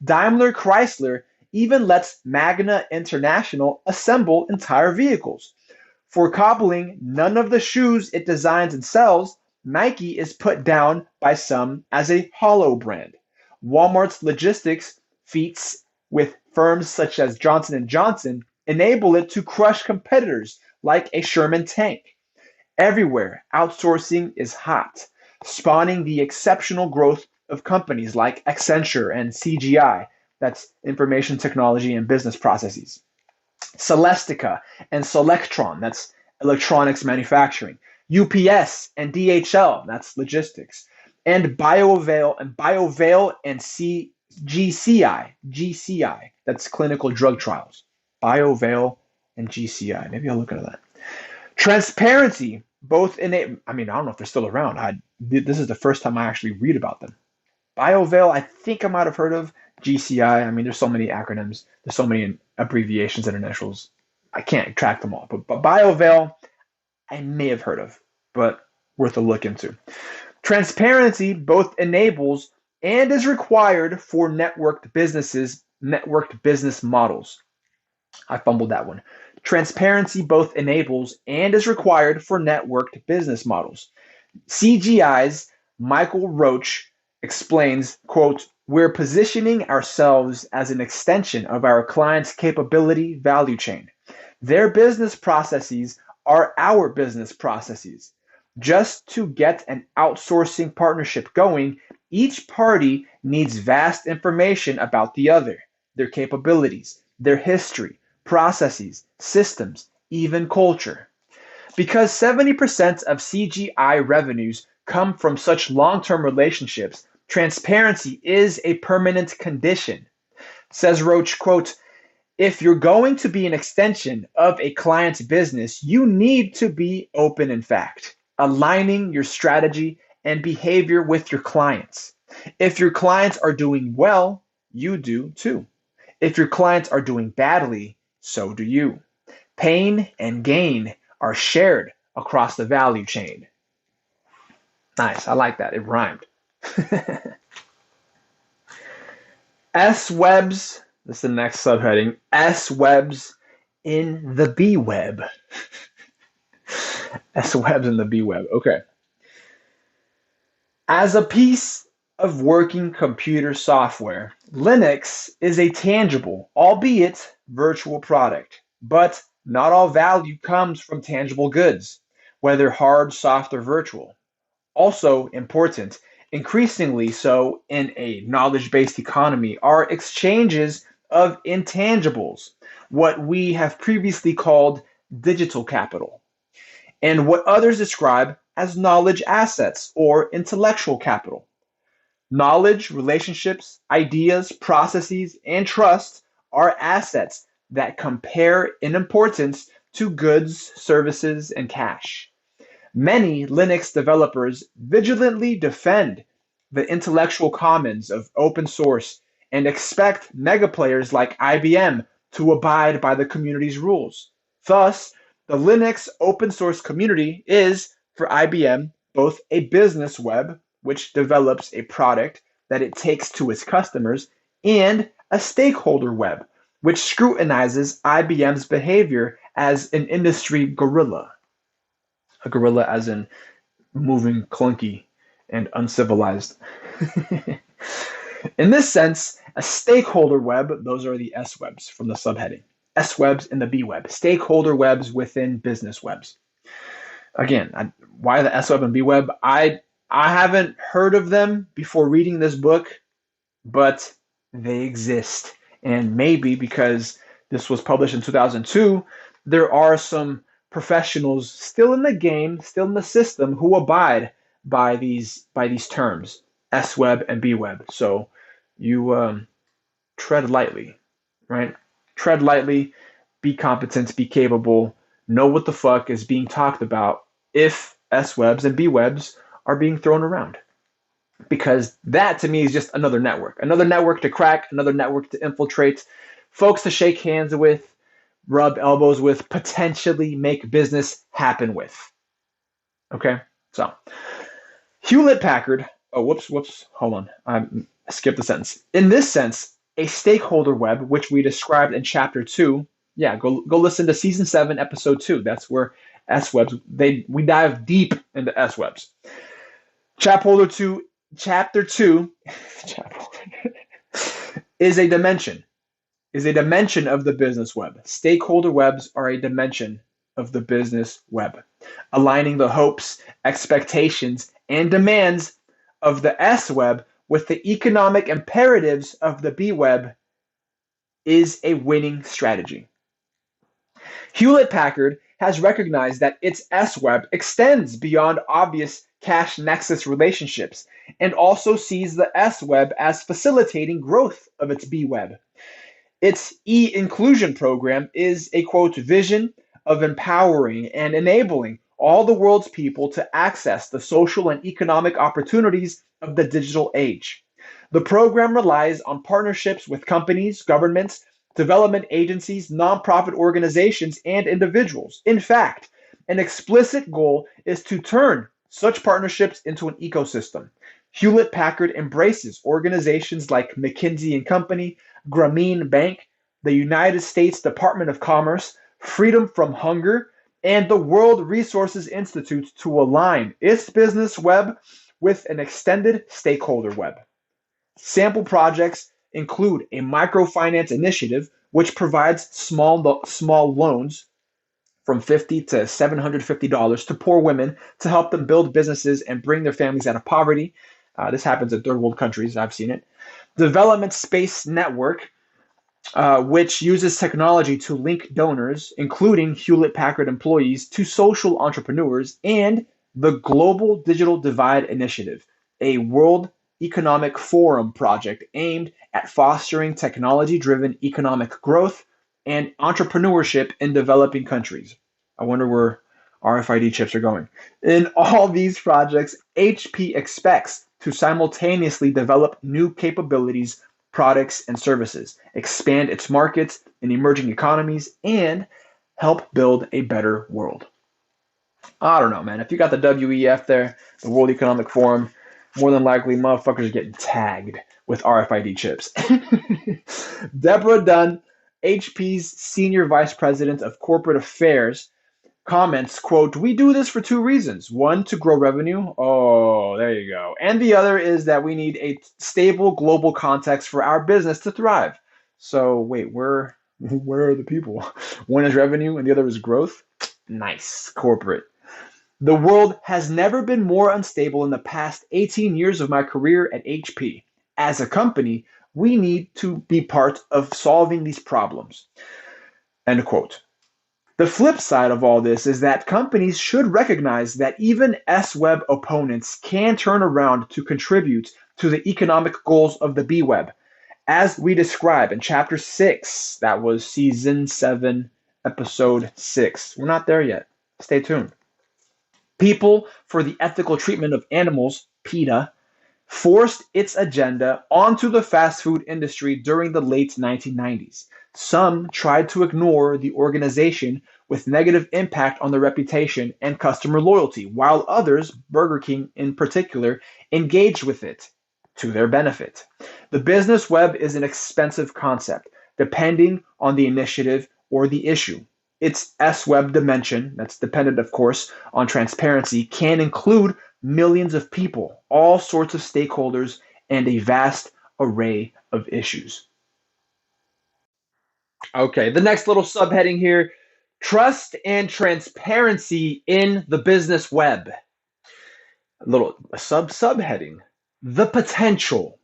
Daimler Chrysler even lets Magna International assemble entire vehicles. For cobbling none of the shoes it designs and sells, Nike is put down by some as a hollow brand. Walmart's logistics feats with firms such as Johnson & Johnson enable it to crush competitors like a Sherman tank. Everywhere, outsourcing is hot, spawning the exceptional growth of companies like Accenture and CGI, that's information technology and business processes. Celestica and Selectron, that's electronics manufacturing. UPS and DHL, that's logistics. And BioVail and GCI, that's clinical drug trials. BioVail and GCI. Maybe I'll look into that. Transparency, both in a, I don't know if they're still around. This is the first time I actually read about them. BioVail, I think I might have heard of. GCI, there's so many acronyms. There's so many abbreviations and initials. I can't track them all. But BioVail, I may have heard of, but worth a look into. Transparency both enables and is required for networked business models. I fumbled that one. Transparency both enables and is required for networked business models. CGI's Michael Roach explains, quote, "We're positioning ourselves as an extension of our client's capability value chain. Their business processes are our business processes. Just to get an outsourcing partnership going, each party needs vast information about the other, their capabilities, their history, processes, systems, even culture. Because 70% of CGI revenues come from such long-term relationships, transparency is a permanent condition." Says Roach, quote, "If you're going to be an extension of a client's business, you need to be open in fact, aligning your strategy and behavior with your clients. If your clients are doing well, you do too. If your clients are doing badly, so do you. Pain and gain are shared across the value chain." Nice, I like that. It rhymed. S-Webs, this is the next subheading, S-Webs in the B-Web. S-Webs in the B-Web, okay. As a piece of working computer software, Linux is a tangible, albeit virtual product, but not all value comes from tangible goods, whether hard, soft, or virtual. Also important, increasingly so in a knowledge-based economy, are exchanges of intangibles, what we have previously called digital capital, and what others describe as knowledge assets or intellectual capital. Knowledge, relationships, ideas, processes, and trust are assets that compare in importance to goods, services, and cash. Many Linux developers vigilantly defend the intellectual commons of open source and expect mega players like IBM to abide by the community's rules. Thus, the Linux open source community is, for IBM, both a business web, which develops a product that it takes to its customers, and a stakeholder web, which scrutinizes IBM's behavior as an industry gorilla. A guerrilla as in moving clunky and uncivilized. In this sense, a stakeholder web, those are the S webs from the subheading. S webs and the B web, stakeholder webs within business webs. Again, why the S web and B web? I haven't heard of them before reading this book, but they exist. And maybe because this was published in 2002, there are some professionals still in the game, still in the system, who abide by these terms, S web and B web. So you tread lightly, right? Tread lightly, be competent, be capable, know what the fuck is being talked about if S webs and B webs are being thrown around. Because that to me is just another network to crack, another network to infiltrate, folks to shake hands with, rub elbows with, potentially make business happen with. Okay, so Hewlett Packard, hold on, I skipped a sentence. In this sense, a stakeholder web, which we described in chapter 2, go listen to season 7, episode 2. That's where S webs, we dive deep into S webs. Chapter 2 is a dimension of the business web. Stakeholder webs are a dimension of the business web, aligning the hopes, expectations, and demands of the S web with the economic imperatives of the B web is a winning strategy. Hewlett Packard has recognized that its S web extends beyond obvious cash nexus relationships and also sees the S web as facilitating growth of its B web. Its e-inclusion program is a, quote, vision of empowering and enabling all the world's people to access the social and economic opportunities of the digital age. The program relies on partnerships with companies, governments, development agencies, nonprofit organizations, and individuals. In fact, an explicit goal is to turn such partnerships into an ecosystem. Hewlett Packard embraces organizations like McKinsey & Company, Grameen Bank, the United States Department of Commerce, Freedom from Hunger, and the World Resources Institute to align its business web with an extended stakeholder web. Sample projects include a microfinance initiative which provides small loans from $50 to $750 to poor women to help them build businesses and bring their families out of poverty. This happens in third world countries. I've seen it. Development Space Network, which uses technology to link donors, including Hewlett Packard employees, to social entrepreneurs, and the Global Digital Divide Initiative, a World Economic Forum project aimed at fostering technology-driven economic growth and entrepreneurship in developing countries. I wonder where RFID chips are going. In all these projects, HP expects to simultaneously develop new capabilities, products, and services, expand its markets in emerging economies, and help build a better world. I don't know, man. If you got the WEF there, the World Economic Forum, more than likely motherfuckers are getting tagged with RFID chips. Deborah Dunn, HP's Senior Vice President of Corporate Affairs, comments, quote, "We do this for two reasons. One, to grow revenue." Oh, there you go. And the other is that we need a stable global context for our business to thrive. So wait, where are the people? One is revenue and the other is growth? Nice. Corporate. "The world has never been more unstable in the past 18 years of my career at HP. As a company, we need to be part of solving these problems." End quote. The flip side of all this is that companies should recognize that even S-Web opponents can turn around to contribute to the economic goals of the B-Web, as we describe in Chapter 6. That was Season 7, Episode 6. We're not there yet. Stay tuned. People for the Ethical Treatment of Animals, PETA, forced its agenda onto the fast food industry during the late 1990s. Some tried to ignore the organization with negative impact on their reputation and customer loyalty, while others, Burger King in particular, engaged with it to their benefit. The business web is an expensive concept, depending on the initiative or the issue. Its S-web dimension, that's dependent, of course, on transparency, can include millions of people, all sorts of stakeholders, and a vast array of issues. Okay, the next little subheading here, trust and transparency in the business web. A little subheading, the potential.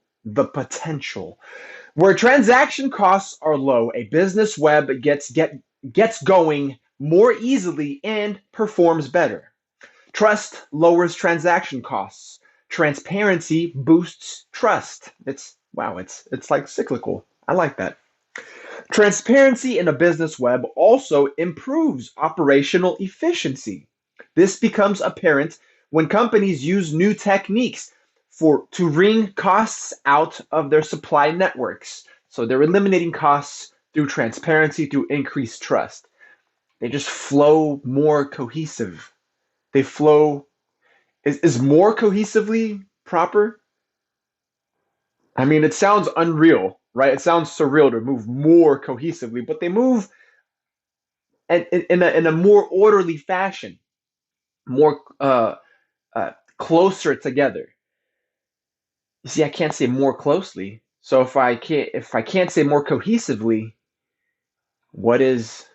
Where transaction costs are low, a business web gets going more easily and performs better. Trust lowers transaction costs. Transparency boosts trust. It's like cyclical. I like that. Transparency in a business web also improves operational efficiency. This becomes apparent when companies use new techniques to wring costs out of their supply networks. So they're eliminating costs through transparency, through increased trust. They just flow more cohesive. They flow is more cohesively proper? I mean, it sounds unreal, right? It sounds surreal to move more cohesively, but they move in a more orderly fashion, more closer together. You see, I can't say more closely. So if I can't say more cohesively, what is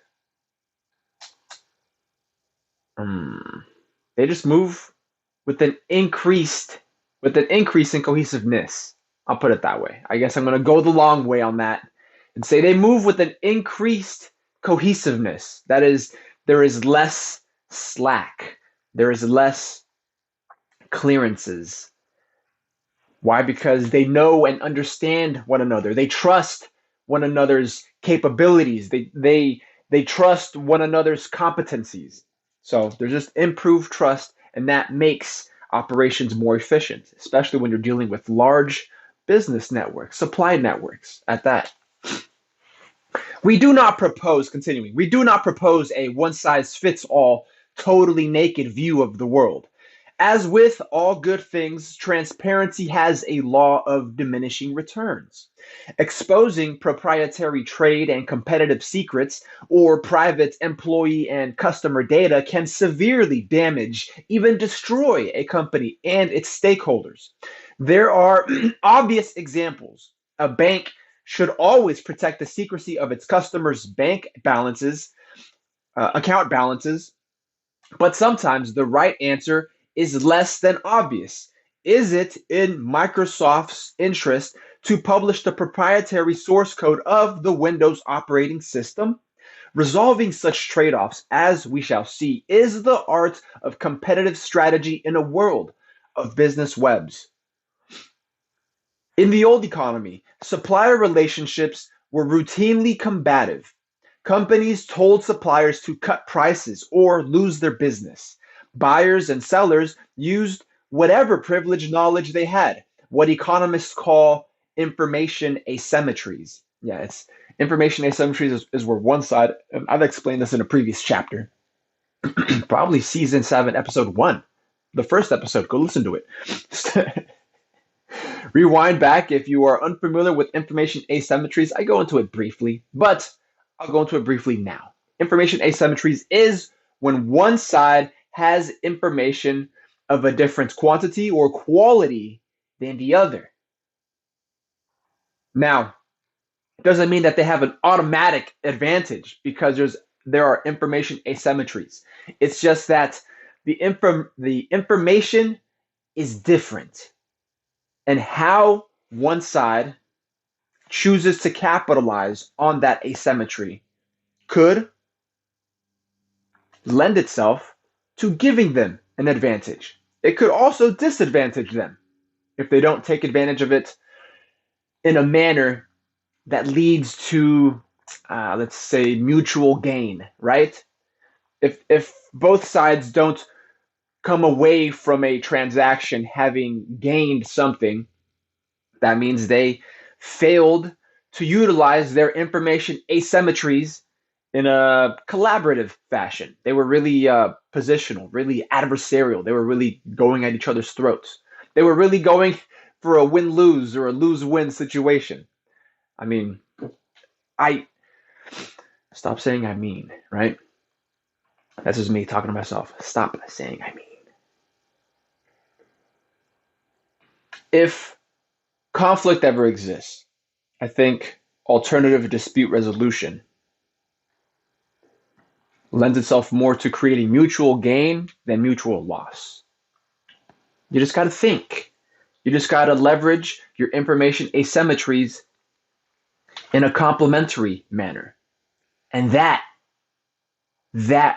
they just move with an increased with an increase in cohesiveness. I'll put it that way. I guess I'm gonna go the long way on that and say they move with an increased cohesiveness. That is, there is less slack, there is less clearances. Why? Because they know and understand one another. They trust one another's capabilities. They trust one another's competencies. So there's just improved trust, and that makes operations more efficient, especially when you're dealing with large business networks, supply networks at that. Continuing, we do not propose a one size fits all, totally naked view of the world. As with all good things, transparency has a law of diminishing returns. Exposing proprietary trade and competitive secrets or private employee and customer data can severely damage, even destroy a company and its stakeholders. There are obvious examples. A bank should always protect the secrecy of its customers' account balances, but sometimes the right answer is less than obvious. Is it in Microsoft's interest to publish the proprietary source code of the Windows operating system? Resolving such trade offs, as we shall see, is the art of competitive strategy in a world of business webs. In the old economy, supplier relationships were routinely combative. Companies told suppliers to cut prices or lose their business. Buyers and sellers used whatever privileged knowledge they had, what economists call information asymmetries. Yeah, it's information asymmetries is where one side, and I've explained this in a previous chapter, probably season 7, episode 1, the first episode. Go listen to it. Rewind back if you are unfamiliar with information asymmetries. I go into it briefly, but I'll go into it briefly now. Information asymmetries is when one side has information of a different quantity or quality than the other. Now, it doesn't mean that they have an automatic advantage because there are information asymmetries. It's just that the information is different, and how one side chooses to capitalize on that asymmetry could lend itself to giving them an advantage. It could also disadvantage them if they don't take advantage of it in a manner that leads to, let's say, mutual gain, right? If both sides don't come away from a transaction having gained something, that means they failed to utilize their information asymmetries in a collaborative fashion. They were really positional, really adversarial. They were really going at each other's throats. They were really going for a win-lose or a lose-win situation. I mean, I stop saying I mean, right? That's just me talking to myself. Stop saying I mean. If conflict ever exists, I think alternative dispute resolution lends itself more to creating mutual gain than mutual loss. You just got to think. You just got to leverage your information asymmetries in a complementary manner. And that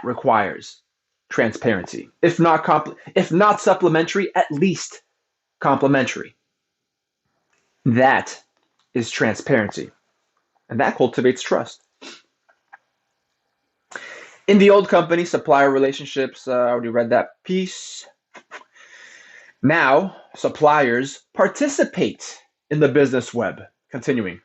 requires transparency. If not supplementary, at least complementary. That is transparency. And that cultivates trust. In the old company, supplier relationships, I already read that piece. Now, suppliers participate in the business web. Continuing.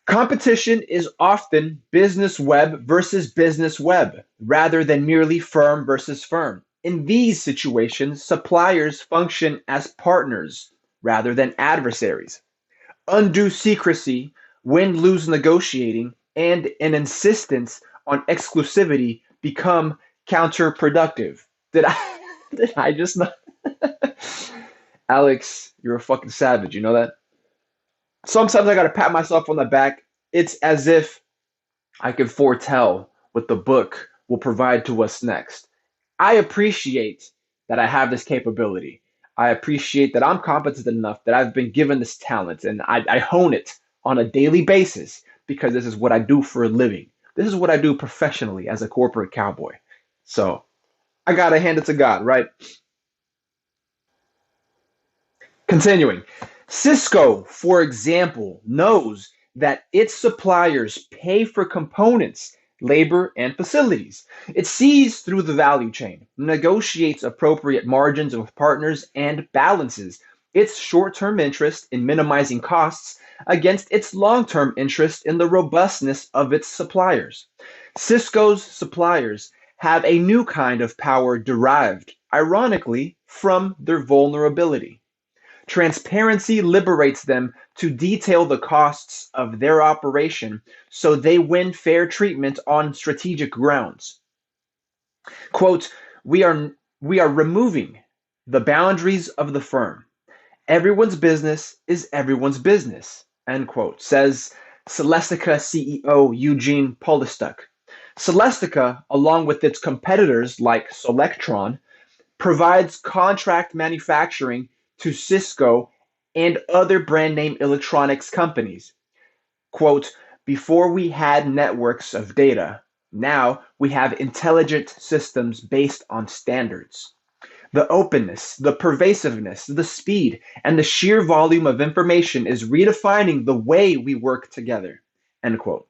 Competition is often business web versus business web, rather than merely firm versus firm. In these situations, suppliers function as partners rather than adversaries. Undue secrecy, win-lose negotiating, and an insistence on exclusivity become counterproductive. Did I just not? Alex, you're a fucking savage. You know that? Sometimes I gotta pat myself on the back. It's as if I can foretell what the book will provide to us next. I appreciate that I have this capability. I appreciate that I'm competent enough that I've been given this talent and I hone it on a daily basis because this is what I do for a living. This is what I do professionally as a corporate cowboy. So I gotta hand it to God, right? Continuing. Cisco, for example, knows that its suppliers pay for components, labor, and facilities. It sees through the value chain, negotiates appropriate margins with partners, and balances its short-term interest in minimizing costs against its long-term interest in the robustness of its suppliers. Cisco's suppliers have a new kind of power derived, ironically, from their vulnerability. Transparency liberates them to detail the costs of their operation so they win fair treatment on strategic grounds. Quote, we are removing the boundaries of the firm. Everyone's business is everyone's business, end quote, says Celestica CEO Eugene Polistuk. Celestica, along with its competitors like Solectron, provides contract manufacturing to Cisco and other brand name electronics companies. Quote, before we had networks of data, now we have intelligent systems based on standards. The openness, the pervasiveness, the speed, and the sheer volume of information is redefining the way we work together. End quote.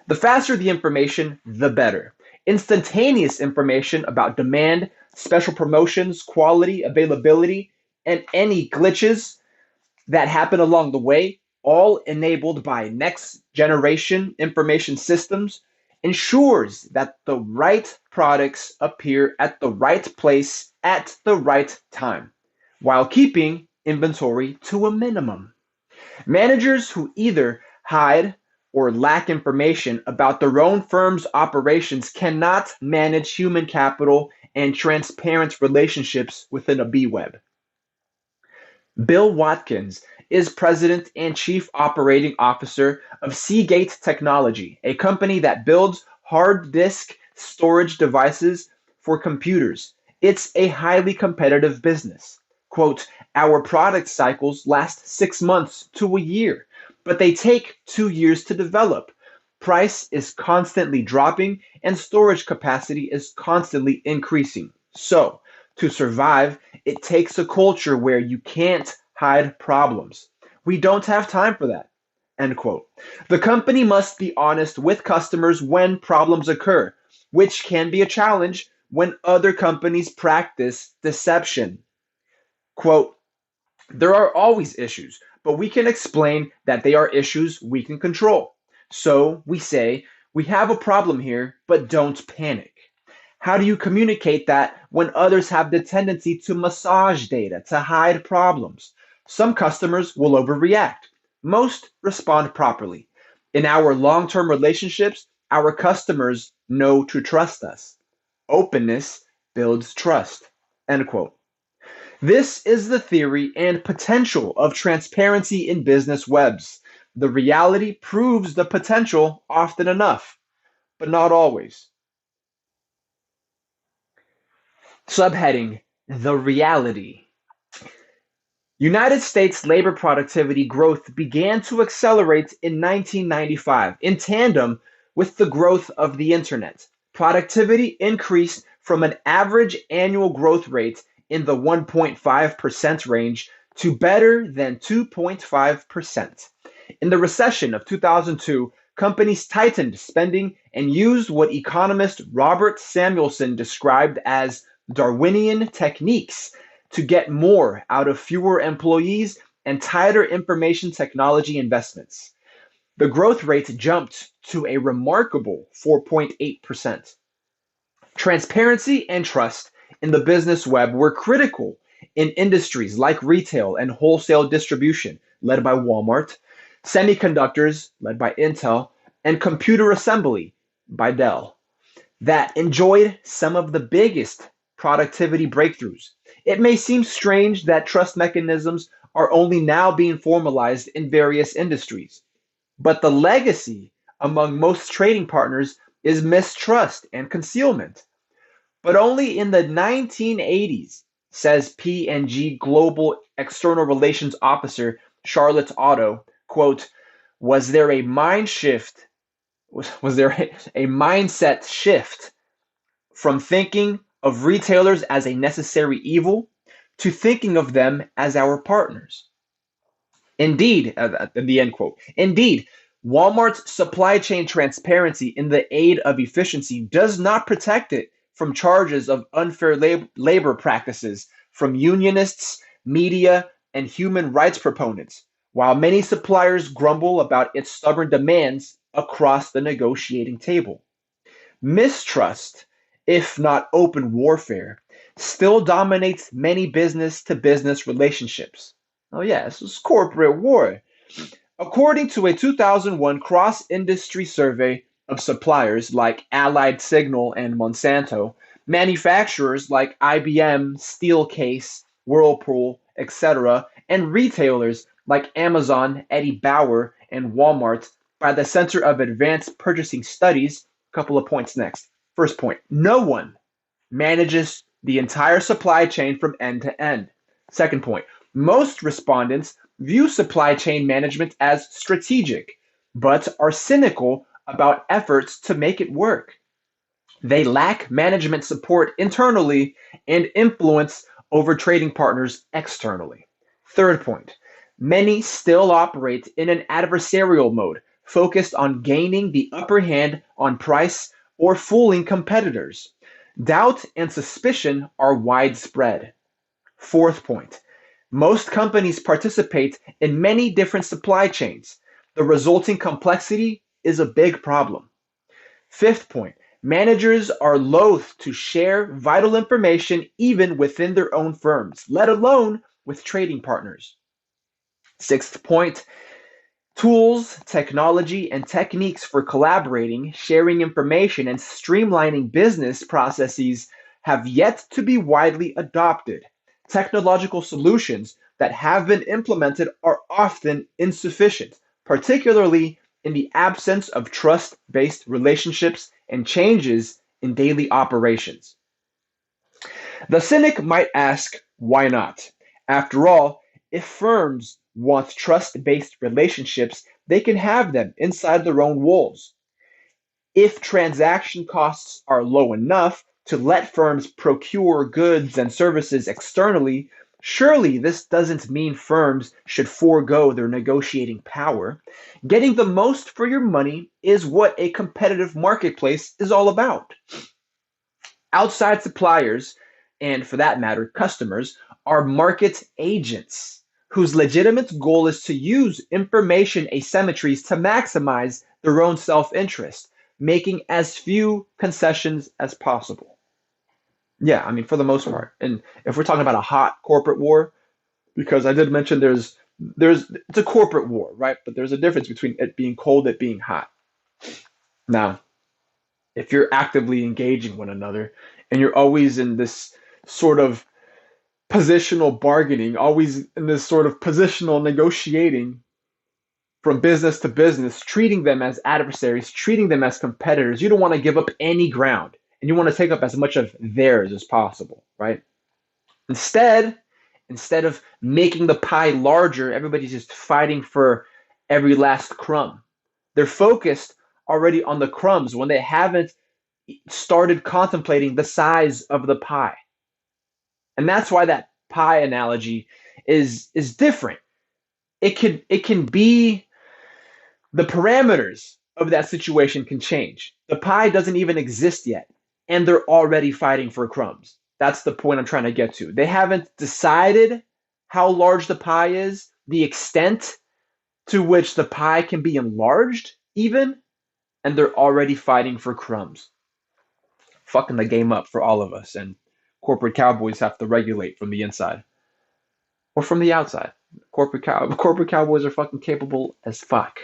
The faster the information, the better. Instantaneous information about demand, special promotions, quality, availability, and any glitches that happen along the way, all enabled by next generation information systems, ensures that the right products appear at the right place at the right time, while keeping inventory to a minimum. Managers who either hide or lack information about their own firm's operations cannot manage human capital and transparent relationships within a B-web. Bill Watkins is president and chief operating officer of Seagate Technology, a company that builds hard disk storage devices for computers. It's a highly competitive business. Quote, our product cycles last 6 months to a year, but they take 2 years to develop. Price is constantly dropping and storage capacity is constantly increasing. So, to survive, it takes a culture where you can't hide problems. We don't have time for that. End quote. The company must be honest with customers when problems occur, which can be a challenge when other companies practice deception. Quote, there are always issues, but we can explain that they are issues we can control. So we say, we have a problem here, but don't panic. How do you communicate that when others have the tendency to massage data, to hide problems? Some customers will overreact. Most respond properly. In our long-term relationships, our customers know to trust us. Openness builds trust. End quote. This is the theory and potential of transparency in business webs. The reality proves the potential often enough, but not always. Subheading: The reality. United States labor productivity growth began to accelerate in 1995 in tandem with the growth of the internet. Productivity increased from an average annual growth rate in the 1.5% range to better than 2.5%. In the recession of 2002, companies tightened spending and used what economist Robert Samuelson described as Darwinian techniques to get more out of fewer employees and tighter information technology investments. The growth rate jumped to a remarkable 4.8%. Transparency and trust in the business web were critical in industries like retail and wholesale distribution, led by Walmart, semiconductors, led by Intel, and computer assembly by Dell, that enjoyed some of the biggest productivity breakthroughs. It may seem strange that trust mechanisms are only now being formalized in various industries, but the legacy among most trading partners is mistrust and concealment. But only in the 1980s, says P&G Global External Relations Officer Charlotte Otto, quote, was there a mind shift? Was there a mindset shift from thinking of retailers as a necessary evil to thinking of them as our partners? Indeed, the end quote. Indeed, Walmart's supply chain transparency in the aid of efficiency does not protect it from charges of unfair labor practices from unionists, media, and human rights proponents, while many suppliers grumble about its stubborn demands across the negotiating table. Mistrust, if not open warfare, still dominates many business to business relationships. Oh, yeah, this is corporate war. According to a 2001 cross industry survey of suppliers like Allied Signal and Monsanto, manufacturers like IBM, Steelcase, Whirlpool, etc., and retailers like Amazon, Eddie Bauer, and Walmart by the Center of Advanced Purchasing Studies. A couple of points next. First point: no one manages the entire supply chain from end to end. Second point: most respondents view supply chain management as strategic, but are cynical about efforts to make it work. They lack management support internally and influence over trading partners externally. Third point: many still operate in an adversarial mode, focused on gaining the upper hand on price or fooling competitors. Doubt and suspicion are widespread. Fourth point: most companies participate in many different supply chains. The resulting complexity is a big problem. Fifth point: managers are loath to share vital information even within their own firms, let alone with trading partners. Sixth point: tools, technology, and techniques for collaborating, sharing information, and streamlining business processes have yet to be widely adopted. Technological solutions that have been implemented are often insufficient, particularly in the absence of trust based relationships and changes in daily operations. The cynic might ask, why not? After all, if firms want trust based relationships, they can have them inside their own walls. If transaction costs are low enough to let firms procure goods and services externally, surely this doesn't mean firms should forego their negotiating power. Getting the most for your money is what a competitive marketplace is all about. Outside suppliers, and for that matter, customers, are market agents whose legitimate goal is to use information asymmetries to maximize their own self interest, making as few concessions as possible. Yeah, I mean, for the most part. And if we're talking about a hot corporate war, because I did mention there's it's a corporate war, right? But there's a difference between it being cold and it being hot. Now, if you're actively engaging one another and you're always in this sort of positional bargaining, always in this sort of positional negotiating from business to business, treating them as adversaries, treating them as competitors. You don't want to give up any ground and you want to take up as much of theirs as possible, right? Instead, instead of making the pie larger, everybody's just fighting for every last crumb. They're focused already on the crumbs when they haven't started contemplating the size of the pie. And that's why that pie analogy is different. It can be the parameters of that situation can change. The pie doesn't even exist yet, and they're already fighting for crumbs. That's the point I'm trying to get to. They haven't decided how large the pie is, the extent to which the pie can be enlarged, even, and they're already fighting for crumbs. Fucking the game up for all of us, and corporate cowboys have to regulate from the inside or from the outside. Corporate cowboys are fucking capable as fuck.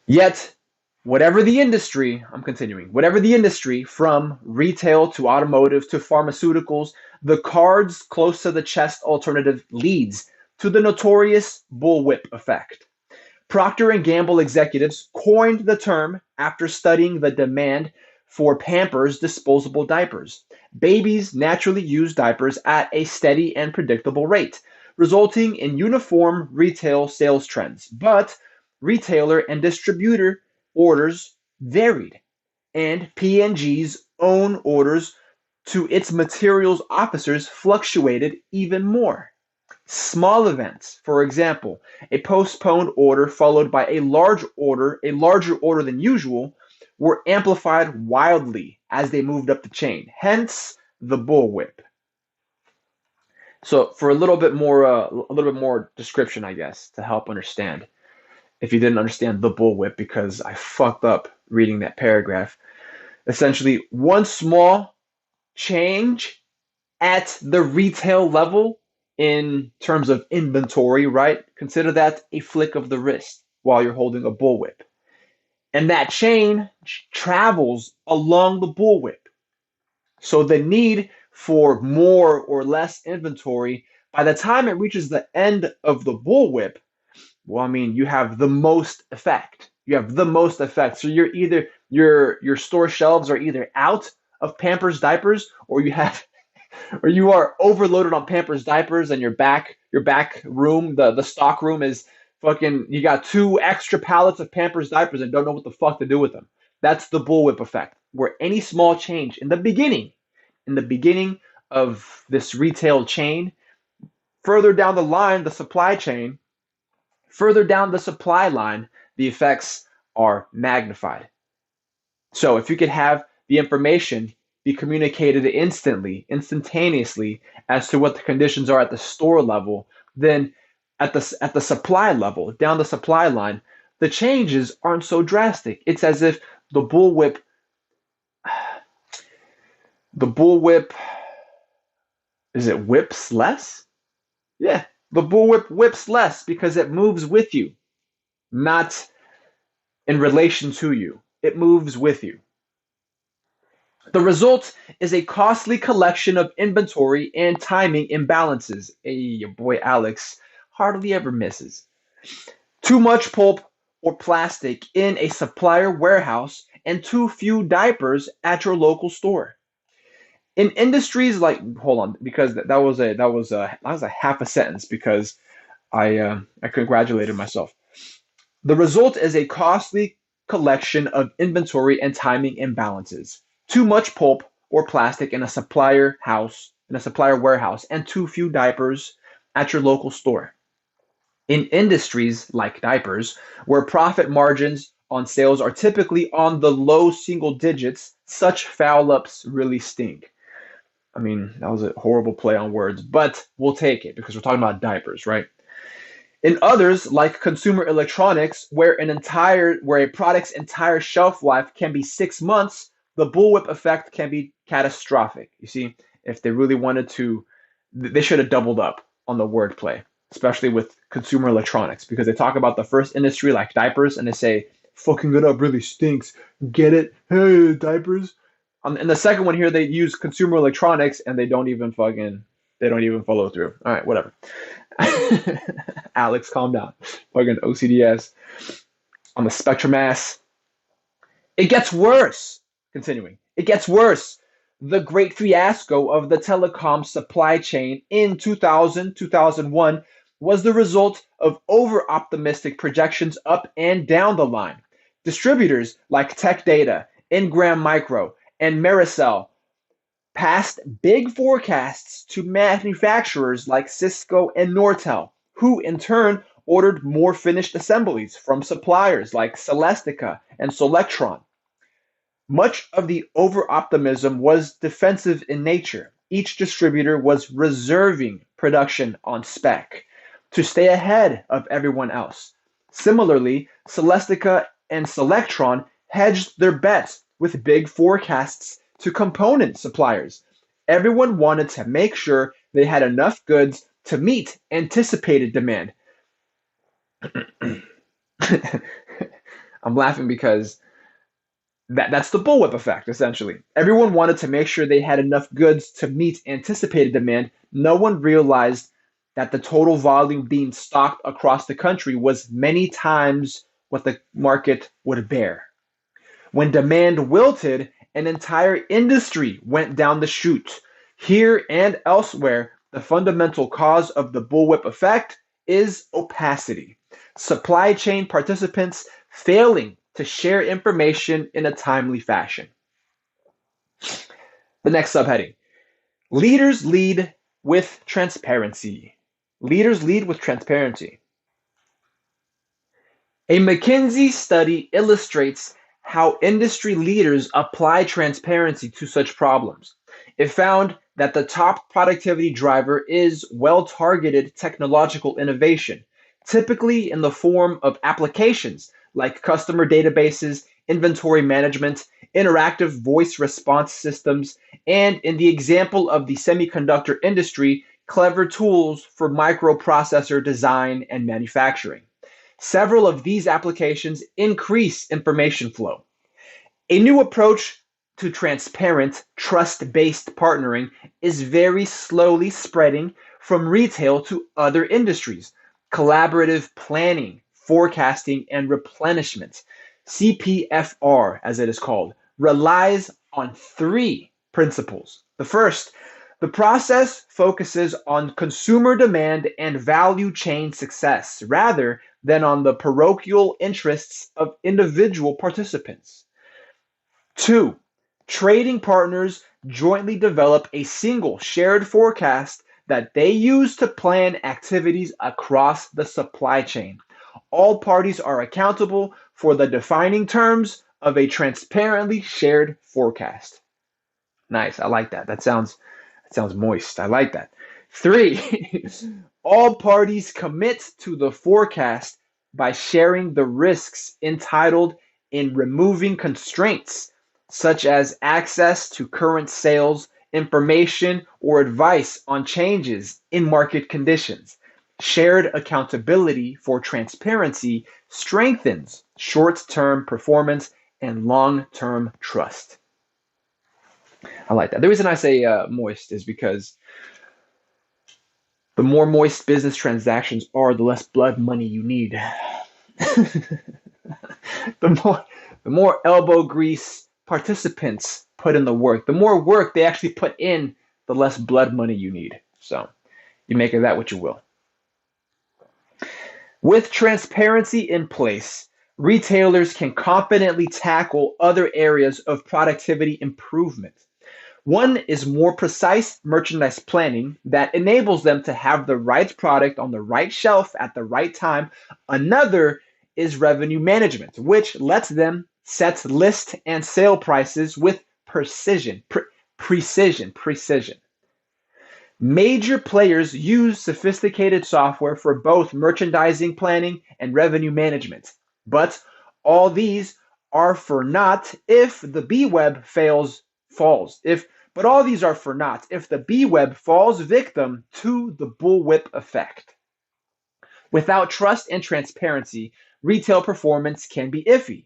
Yet, whatever the industry, I'm continuing, whatever the industry, from retail to automotive to pharmaceuticals, the cards close to the chest alternative leads to the notorious bullwhip effect. Procter & Gamble executives coined the term after studying the demand for Pampers disposable diapers. Babies naturally use diapers at a steady and predictable rate, resulting in uniform retail sales trends. But retailer and distributor orders varied, and P&G's own orders to its materials officers fluctuated even more. Small events, for example, a postponed order followed by a larger order than usual, were amplified wildly as they moved up the chain. Hence the bullwhip. So, for a little bit more description, I guess, to help understand. If you didn't understand the bullwhip because I fucked up reading that paragraph, essentially, one small change at the retail level in terms of inventory, right? Consider that a flick of the wrist while you're holding a bullwhip. And that chain travels along the bullwhip. So the need for more or less inventory, by the time it reaches the end of the bullwhip, well, I mean, you have the most effect. You have the most effect. So you're either your store shelves are either out of Pampers diapers, or you are overloaded on Pampers diapers, and your back room, the stock room is fucking. You got 2 extra pallets of Pampers diapers and don't know what the fuck to do with them. That's the bullwhip effect, where any small change in the beginning of this retail chain, further down the line, the supply chain. Further down the supply line, the effects are magnified. So if you could have the information be communicated instantaneously as to what the conditions are at the store level, then at the supply level, down the supply line, the changes aren't so drastic. It's as if the bullwhip is it whips less? Yeah, the bullwhip whips less because it moves with you, not in relation to you. It moves with you. The result is a costly collection of inventory and timing imbalances. Hey, your boy Alex hardly ever misses. Too much pulp or plastic in a supplier warehouse and too few diapers at your local store. In industries like, hold on, because that was a half a sentence because I congratulated myself. The result is a costly collection of inventory and timing imbalances. Too much pulp or plastic in a supplier warehouse, and too few diapers at your local store. In industries like diapers, where profit margins on sales are typically on the low single digits, such foul ups really stink. I mean, that was a horrible play on words, but we'll take it because we're talking about diapers, right? In others, like consumer electronics, where a product's entire shelf life can be 6 months, the bullwhip effect can be catastrophic. You see, if they really wanted to, they should have doubled up on the wordplay, especially with consumer electronics, because they talk about the first industry like diapers and they say fucking it up really stinks. Get it? Hey, diapers. And the second one here, they use consumer electronics and they don't even follow through. All right, whatever. Alex, calm down. Fucking OCDS on the spectrum ass. It gets worse. Continuing. It gets worse. The great fiasco of the telecom supply chain in 2000, 2001 was the result of over-optimistic projections up and down the line. Distributors like Tech Data, Ingram Micro, and Maricel passed big forecasts to manufacturers like Cisco and Nortel, who in turn ordered more finished assemblies from suppliers like Celestica and Solectron. Much of the over-optimism was defensive in nature. Each distributor was reserving production on spec to stay ahead of everyone else. Similarly, Celestica and Solectron hedged their bets with big forecasts to component suppliers. Everyone wanted to make sure they had enough goods to meet anticipated demand. I'm laughing because that's the bullwhip effect, essentially. Everyone wanted to make sure they had enough goods to meet anticipated demand. No one realized that the total volume being stocked across the country was many times what the market would bear. When demand wilted, an entire industry went down the chute. Here and elsewhere, the fundamental cause of the bullwhip effect is opacity. Supply chain participants failing to share information in a timely fashion. The next subheading, leaders lead with transparency. Leaders lead with transparency. A McKinsey study illustrates how industry leaders apply transparency to such problems. It found that the top productivity driver is well-targeted technological innovation, typically in the form of applications like customer databases, inventory management, interactive voice response systems, and in the example of the semiconductor industry, clever tools for microprocessor design and manufacturing. Several of these applications increase information flow. A new approach to transparent, trust-based partnering is very slowly spreading from retail to other industries. Collaborative planning, forecasting, and replenishment, CPFR as it is called, relies on three principles. The first, the process focuses on consumer demand and value chain success rather than on the parochial interests of individual participants. Two, trading partners jointly develop a single shared forecast that they use to plan activities across the supply chain. All parties are accountable for the defining terms of a transparently shared forecast. Nice, I like that. That sounds moist. I like that. Three, all parties commit to the forecast by sharing the risks entitled in removing constraints, such as access to current sales, information, or advice on changes in market conditions. Shared accountability for transparency strengthens short-term performance and long-term trust. I like that. The reason I say moist is because the more moist business transactions are, the less blood money you need. the more elbow grease participants put in the work, the more work they actually put in, the less blood money you need. So you make of that what you will. With transparency in place, retailers can confidently tackle other areas of productivity improvement. One is more precise merchandise planning that enables them to have the right product on the right shelf at the right time. Another is revenue management, which lets them set list and sale prices with precision. Major players use sophisticated software for both merchandising planning and revenue management, but all these are for naught if the B-web falls. But all these are for naught if the B-web falls victim to the bullwhip effect. Without trust and transparency, retail performance can be iffy.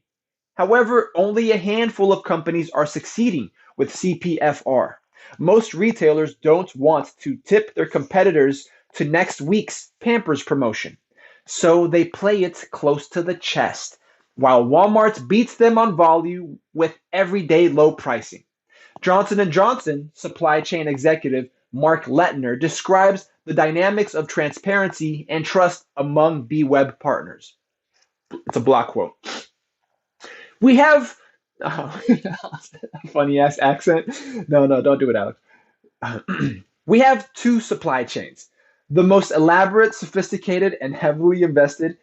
However, only a handful of companies are succeeding with CPFR. Most retailers don't want to tip their competitors to next week's Pampers promotion, so they play it close to the chest, while Walmart beats them on volume with everyday low pricing. Johnson & Johnson supply chain executive Mark Lettner describes the dynamics of transparency and trust among B-Web partners. It's a block quote. We have funny ass accent. No, don't do it, Alex. We have two supply chains. The most elaborate, sophisticated, and heavily invested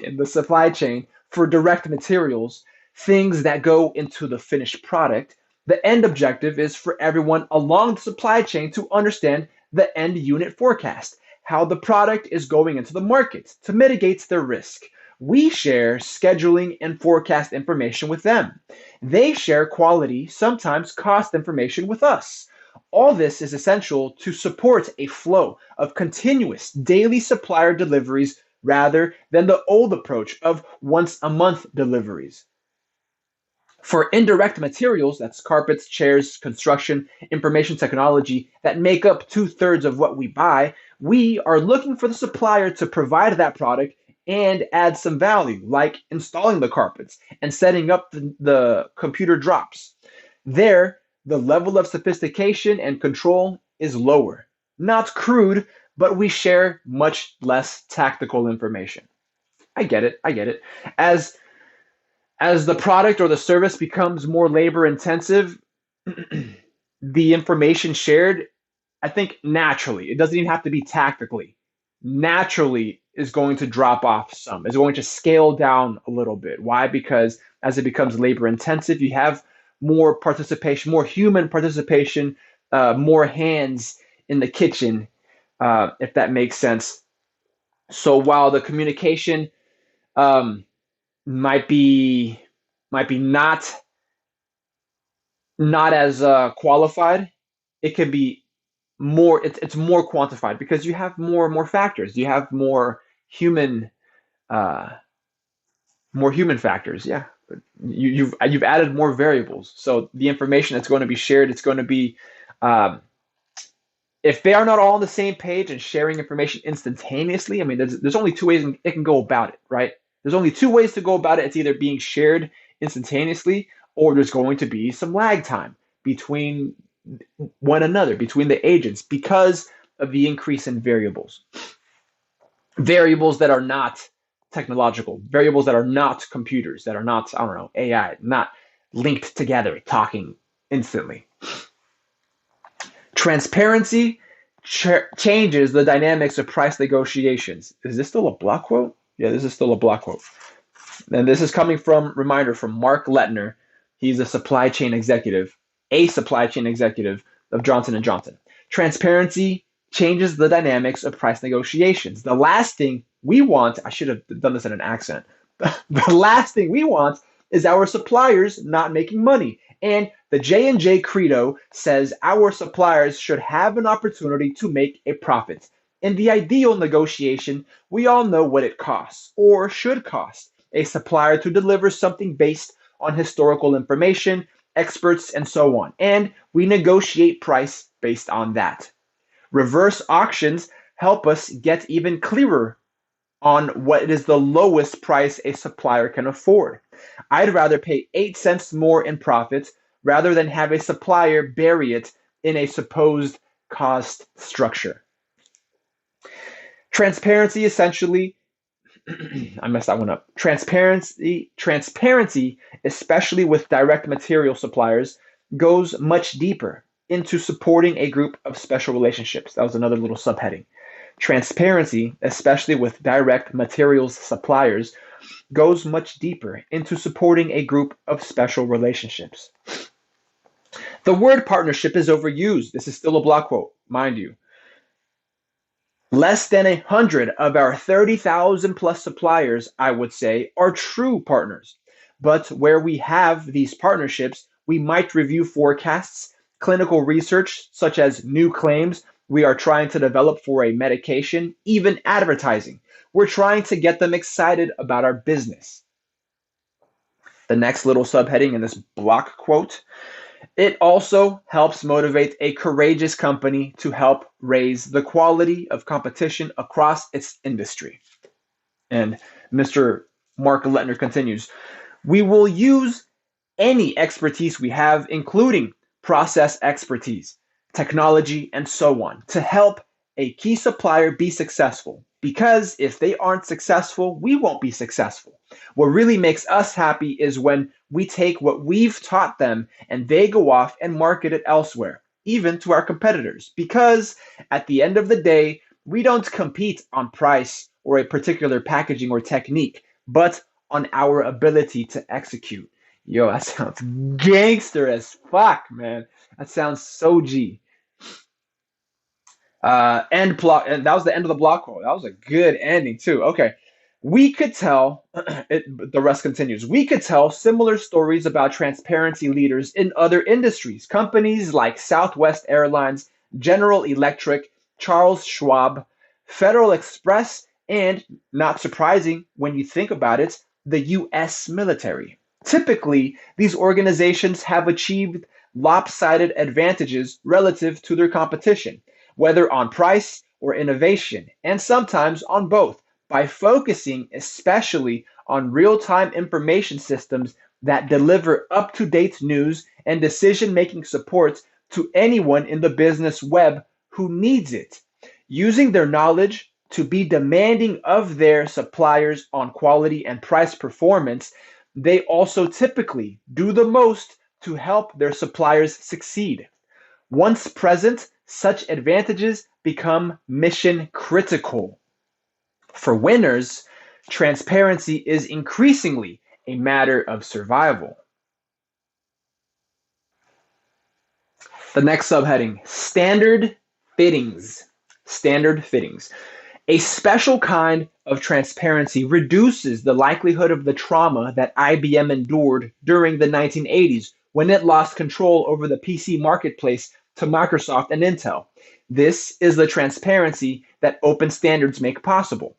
in the supply chain for direct materials, things that go into the finished product. The end objective is for everyone along the supply chain to understand the end unit forecast, how the product is going into the market to mitigate their risk. We share scheduling and forecast information with them. They share quality, sometimes cost information with us. All this is essential to support a flow of continuous daily supplier deliveries rather than the old approach of once a month deliveries. For indirect materials, that's carpets, chairs, construction, information technology, that make up 2/3 of what we buy, we are looking for the supplier to provide that product and add some value, like installing the carpets and setting up the computer drops. There, the level of sophistication and control is lower. Not crude, but we share much less tactical information. I get it. As as the product or the service becomes more labor intensive, the information shared, I think naturally, it doesn't even have to be tactically, naturally is going to drop off some. It's going to scale down a little bit. Why? Because as it becomes labor intensive, you have more participation, more human participation, more hands in the kitchen, if that makes sense. So while the communication um, might be not as qualified, it can be more. It's more quantified because you have more factors. You have human uh, more human factors. Yeah, you've added more variables. So the information that's going to be shared, it's going to be um, if they are not all on the same page and sharing information instantaneously. I mean, there's only two ways it can go about it, right? There's only two ways to go about it. It's either being shared instantaneously, or there's going to be some lag time between one another, between the agents, because of the increase in variables that are not technological, variables that are not computers, that are not, I don't know, AI, not linked together, talking instantly. Transparency changes the dynamics of price negotiations. Is this still a block quote? Yeah, this is still a block quote. And this is coming from, reminder, from Mark Lettner. He's a supply chain executive of Johnson & Johnson. Transparency changes the dynamics of price negotiations. The last thing we want, I should have done this in an accent. The last thing we want is our suppliers not making money. And the J&J Credo says our suppliers should have an opportunity to make a profit. In the ideal negotiation, we all know what it costs, or should cost, a supplier to deliver something based on historical information, experts, and so on. And we negotiate price based on that. Reverse auctions help us get even clearer on what is the lowest price a supplier can afford. I'd rather pay 8 cents more in profit rather than have a supplier bury it in a supposed cost structure. Transparency essentially, I messed that one up. Transparency, especially with direct material suppliers, goes much deeper into supporting a group of special relationships. That was another little subheading. Transparency, especially with direct materials suppliers, goes much deeper into supporting a group of special relationships. The word partnership is overused. This is still a block quote, mind you. Less than 100 of our 30,000 plus suppliers, I would say, are true partners. But where we have these partnerships, we might review forecasts, clinical research, such as new claims we are trying to develop for a medication, even advertising. We're trying to get them excited about our business. The next little subheading in this block quote, it also helps motivate a courageous company to help raise the quality of competition across its industry. And Mr. Mark Lettner continues, we will use any expertise we have, including process expertise, technology, and so on, to help a key supplier be successful. Because if they aren't successful, we won't be successful. What really makes us happy is when we take what we've taught them and they go off and market it elsewhere, even to our competitors. Because at the end of the day, we don't compete on price or a particular packaging or technique, but on our ability to execute. Yo, that sounds gangster as fuck, man. That sounds so G. And that was the end of the block quote. That was a good ending too. Okay, we could tell. The rest continues. We could tell similar stories about transparency leaders in other industries. Companies like Southwest Airlines, General Electric, Charles Schwab, Federal Express, and not surprising when you think about it, the U.S. military. Typically, these organizations have achieved lopsided advantages relative to their competition, whether on price or innovation, and sometimes on both, by focusing especially on real-time information systems that deliver up-to-date news and decision-making support to anyone in the business web who needs it, using their knowledge to be demanding of their suppliers on quality and price performance. They also typically do the most to help their suppliers succeed. Once present, such advantages become mission critical. For winners, transparency is increasingly a matter of survival. The next subheading, standard fittings. Standard fittings. A special kind of transparency reduces the likelihood of the trauma that IBM endured during the 1980s when it lost control over the PC marketplace to Microsoft and Intel. This is the transparency that open standards make possible.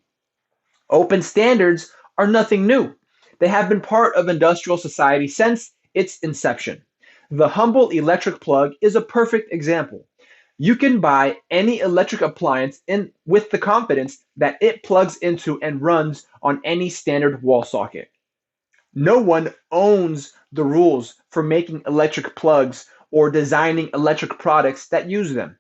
Open standards are nothing new. They have been part of industrial society since its inception. The humble electric plug is a perfect example. You can buy any electric appliance with the confidence that it plugs into and runs on any standard wall socket. No one owns the rules for making electric plugs or designing electric products that use them.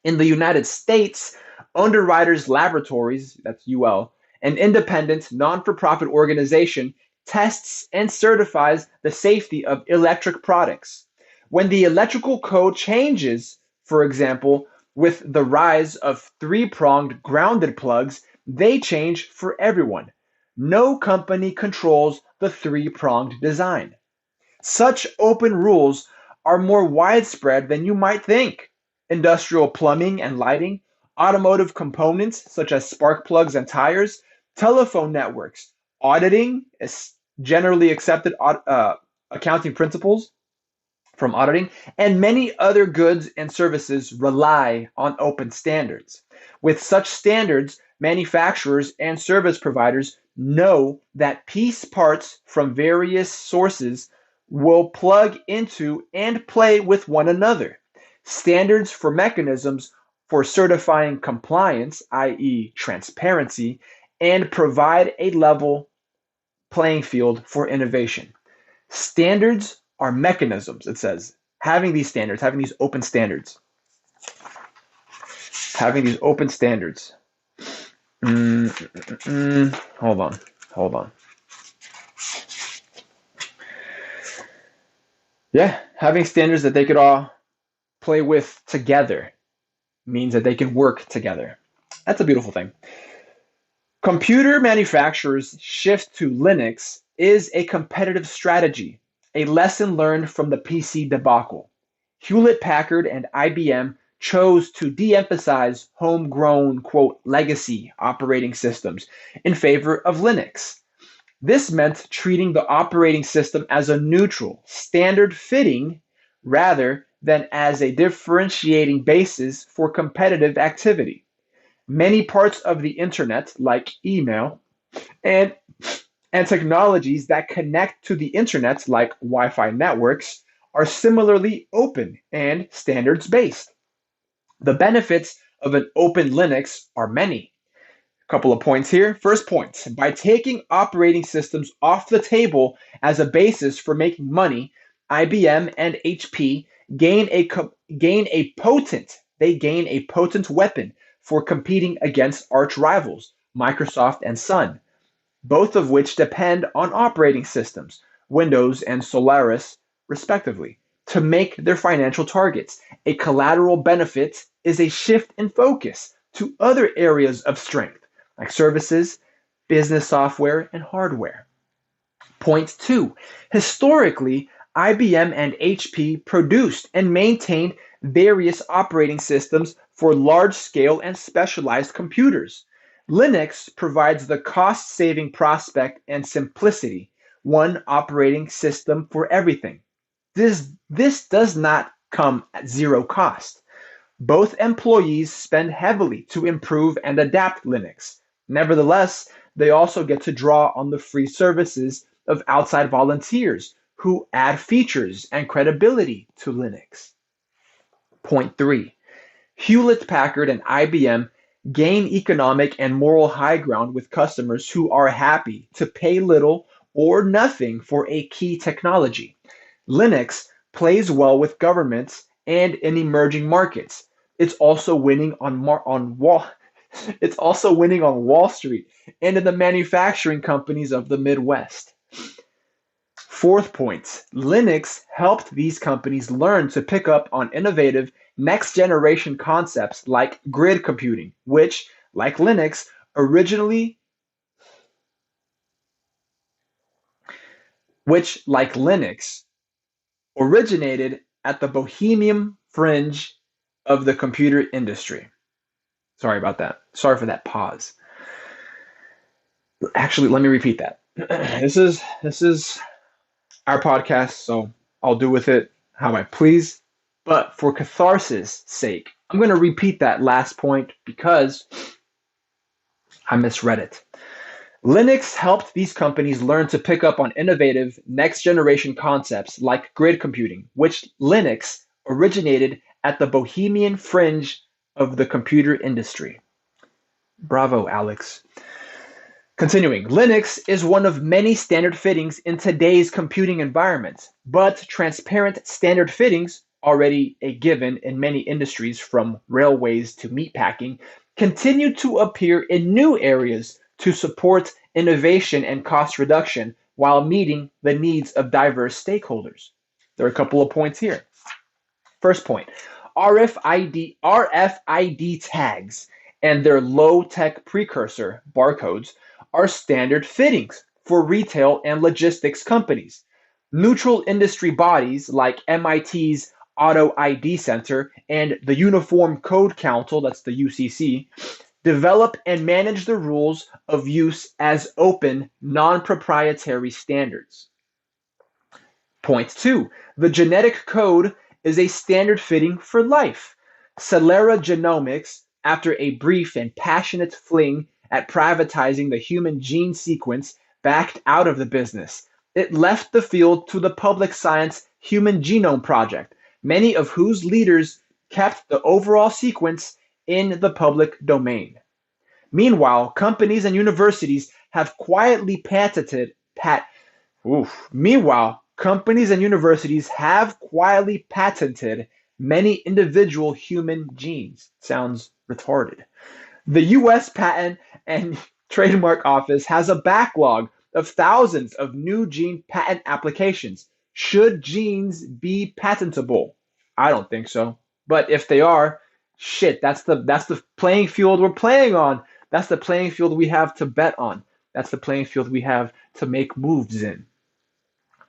In the United States, Underwriters Laboratories, that's UL, an independent non-for-profit organization, tests and certifies the safety of electric products. When the electrical code changes, for example, with the rise of three-pronged grounded plugs, they change for everyone. No company controls the three-pronged design. Such open rules are more widespread than you might think. Industrial plumbing and lighting, automotive components such as spark plugs and tires, telephone networks, auditing, generally accepted accounting principles from auditing, and many other goods and services rely on open standards. With such standards, manufacturers and service providers know that piece parts from various sources will plug into and play with one another. Standards for mechanisms for certifying compliance, i.e., transparency, and provide a level playing field for innovation. Standards are mechanisms, it says. Having these standards, having these open standards. Having these open standards. Hold on. Yeah, having standards that they could all play with together means that they can work together. That's a beautiful thing. Computer manufacturers' shift to Linux is a competitive strategy, a lesson learned from the PC debacle. Hewlett-Packard and IBM chose to de-emphasize homegrown, quote, legacy operating systems in favor of Linux. This meant treating the operating system as a neutral, standard fitting rather than as a differentiating basis for competitive activity. Many parts of the internet, like email, and and technologies that connect to the internet, like Wi Fi networks, are similarly open and standards based. The benefits of an open Linux are many. A couple of points here. First point, by taking operating systems off the table as a basis for making money, IBM and HP gain a potent weapon for competing against arch rivals, Microsoft and Sun, both of which depend on operating systems, Windows and Solaris, respectively, to make their financial targets. A collateral benefit is a shift in focus to other areas of strength, like services, business software, and hardware. Point two, historically, IBM and HP produced and maintained various operating systems for large scale and specialized computers. Linux provides the cost saving prospect and simplicity, one operating system for everything. This does not come at zero cost. Both employees spend heavily to improve and adapt Linux. Nevertheless, they also get to draw on the free services of outside volunteers who add features and credibility to Linux. Point three, Hewlett Packard and IBM gain economic and moral high ground with customers who are happy to pay little or nothing for a key technology. Linux plays well with governments and in emerging markets. It's also winning on Wall it's also winning on Wall Street and in the manufacturing companies of the Midwest. Fourth point, Linux helped these companies learn to pick up on innovative next generation concepts like grid computing, originally which like Linux originated at the bohemian fringe of the computer industry. Sorry about that. Sorry for that pause. Actually, let me repeat that. This is our podcast, so I'll do with it how I please. But for catharsis' sake, I'm going to repeat that last point because I misread it. Linux helped these companies learn to pick up on innovative next generation concepts like grid computing, which Linux originated at the bohemian fringe of the computer industry. Bravo, Alex. Continuing, Linux is one of many standard fittings in today's computing environment, but transparent standard fittings, already a given in many industries from railways to meatpacking, continue to appear in new areas to support innovation and cost reduction while meeting the needs of diverse stakeholders. There are a couple of points here. First point, RFID tags and their low-tech precursor, barcodes, are standard fittings for retail and logistics companies. Neutral industry bodies like MIT's Auto ID Center and the Uniform Code Council, that's the UCC, develop and manage the rules of use as open, non-proprietary standards. Point two, the genetic code is a standard fitting for life. Celera Genomics, after a brief and passionate fling at privatizing the human gene sequence, backed out of the business. It left the field to the public science Human Genome Project, many of whose leaders kept the overall sequence in the public domain. Meanwhile, companies and universities have quietly patented many individual human genes. Sounds retarded. The US Patent and Trademark Office has a backlog of thousands of new gene patent applications. Should genes be patentable? I don't think so. But if they are, shit, that's the playing field we're playing on. That's the playing field we have to bet on. That's the playing field we have to make moves in.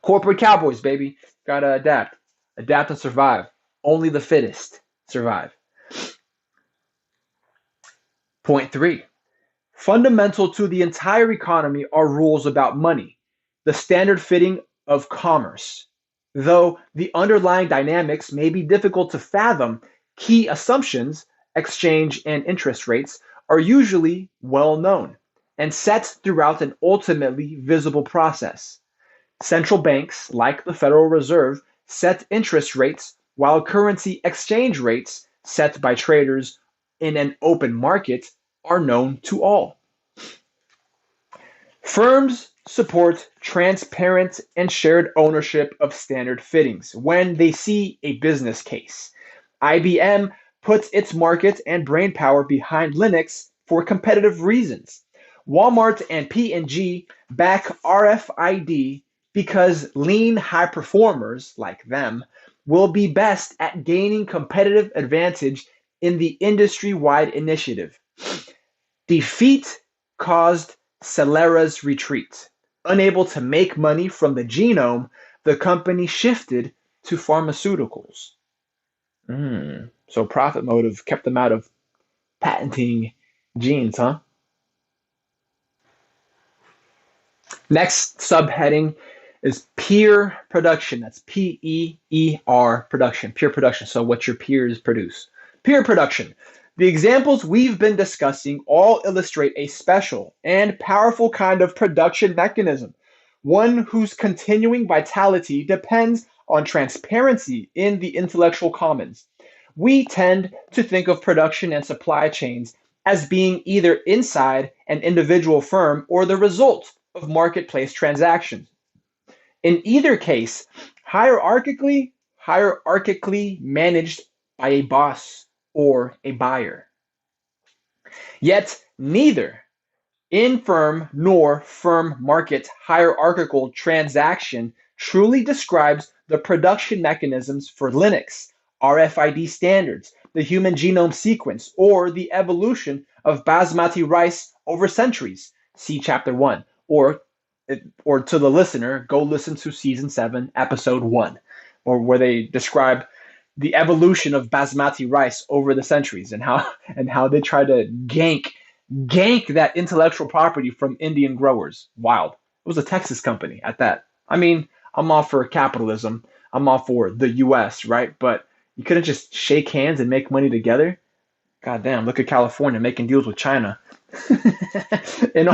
Corporate Cowboys, baby. Gotta adapt. Adapt and survive. Only the fittest survive. Point three. Fundamental to the entire economy are rules about money, the standard fitting of commerce. Though the underlying dynamics may be difficult to fathom, key assumptions, exchange and interest rates, are usually well known and set throughout an ultimately visible process. Central banks, like the Federal Reserve, set interest rates, while currency exchange rates set by traders in an open market are known to all. Firms support transparent and shared ownership of standard fittings when they see a business case. IBM puts its market and brainpower behind Linux for competitive reasons. Walmart and P&G back RFID because lean high performers like them will be best at gaining competitive advantage in the industry-wide initiative. Defeat caused Celera's retreat. Unable to make money from the genome, the company shifted to pharmaceuticals. So profit motive kept them out of patenting genes, huh? Next subheading is peer production. That's P-E-E-R production, peer production. So what your peers produce. Peer production. The examples we've been discussing all illustrate a special and powerful kind of production mechanism, one whose continuing vitality depends on transparency in the intellectual commons. We tend to think of production and supply chains as being either inside an individual firm or the result of marketplace transactions. In either case, hierarchically managed by a boss or a buyer. Yet neither in-firm nor firm market hierarchical transaction truly describes the production mechanisms for Linux, RFID standards, the human genome sequence, or the evolution of basmati rice over centuries. See Chapter 1. Or to the listener, go listen to Season 7, Episode 1, or where they describe the evolution of basmati rice over the centuries and how they try to gank that intellectual property from Indian growers. Wild. It was a Texas company at that. I mean, I'm all for capitalism. I'm all for the US, right? But you couldn't just shake hands and make money together. God damn, look at California making deals with China. in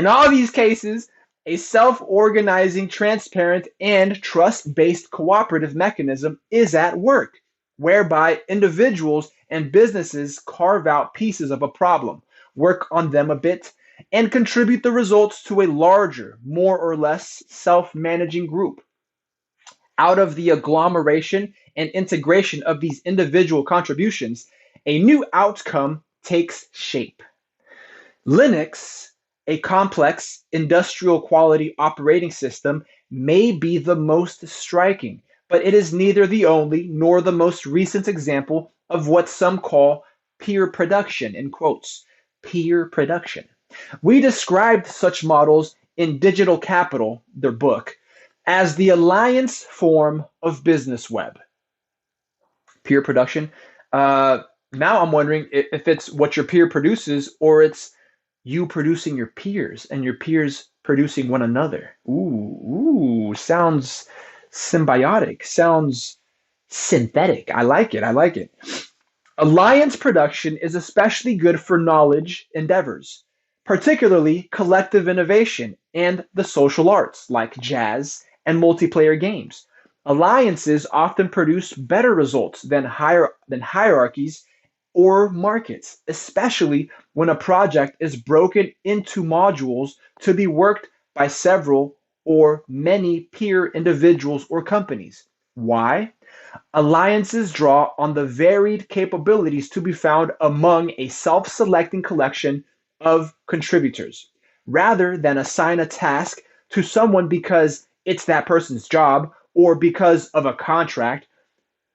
all these cases, a self-organizing, transparent, and trust-based cooperative mechanism is at work, whereby individuals and businesses carve out pieces of a problem, work on them a bit, and contribute the results to a larger, more or less self-managing group. Out of the agglomeration and integration of these individual contributions, a new outcome takes shape. Linux, a complex industrial quality operating system, may be the most striking, but it is neither the only nor the most recent example of what some call peer production, in quotes, peer production. We described such models in Digital Capital, their book, as the alliance form of business web. Peer production. Now I'm wondering if it's what your peer produces or it's you producing your peers and your peers producing one another. Ooh, sounds symbiotic, sounds synthetic. I like it. Alliance production is especially good for knowledge endeavors, particularly collective innovation and the social arts like jazz and multiplayer games. Alliances often produce better results than hierarchies or markets, especially when a project is broken into modules to be worked by several or many peer individuals or companies. Why? Alliances draw on the varied capabilities to be found among a self-selecting collection of contributors, rather than assign a task to someone because it's that person's job or because of a contract.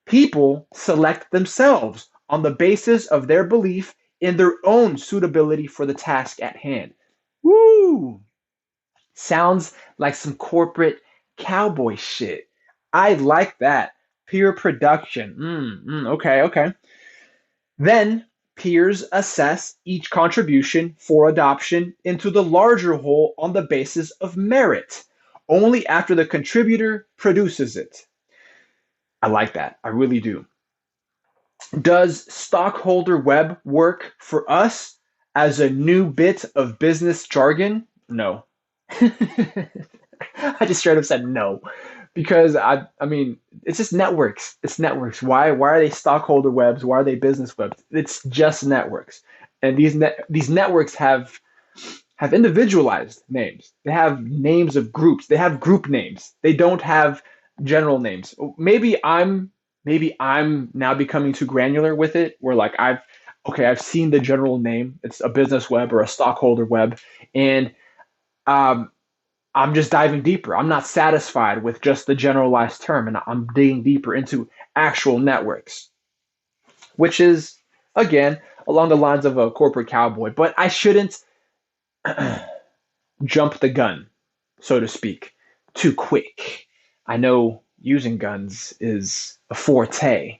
People select themselves on the basis of their belief in their own suitability for the task at hand. Woo! Sounds like some corporate cowboy shit. I like that. Peer production. Okay. Then peers assess each contribution for adoption into the larger whole on the basis of merit, only after the contributor produces it. I like that. I really do. Does stockholder web work for us? as a new bit of business jargon? No. I just straight up said no because I mean it's just networks. It's networks. Why are they stockholder webs? Why are they business webs? It's just networks. And these networks have individualized names. They have names of groups. They have group names. They don't have general names. Maybe I'm now becoming too granular with it where like I've seen the general name. It's a business web or a stockholder web and um I'm just diving deeper. I'm not satisfied with just the generalized term and I'm digging deeper into actual networks, which is again along the lines of a corporate cowboy, but I shouldn't jump the gun, so to speak, too quick. I know using guns is a forte,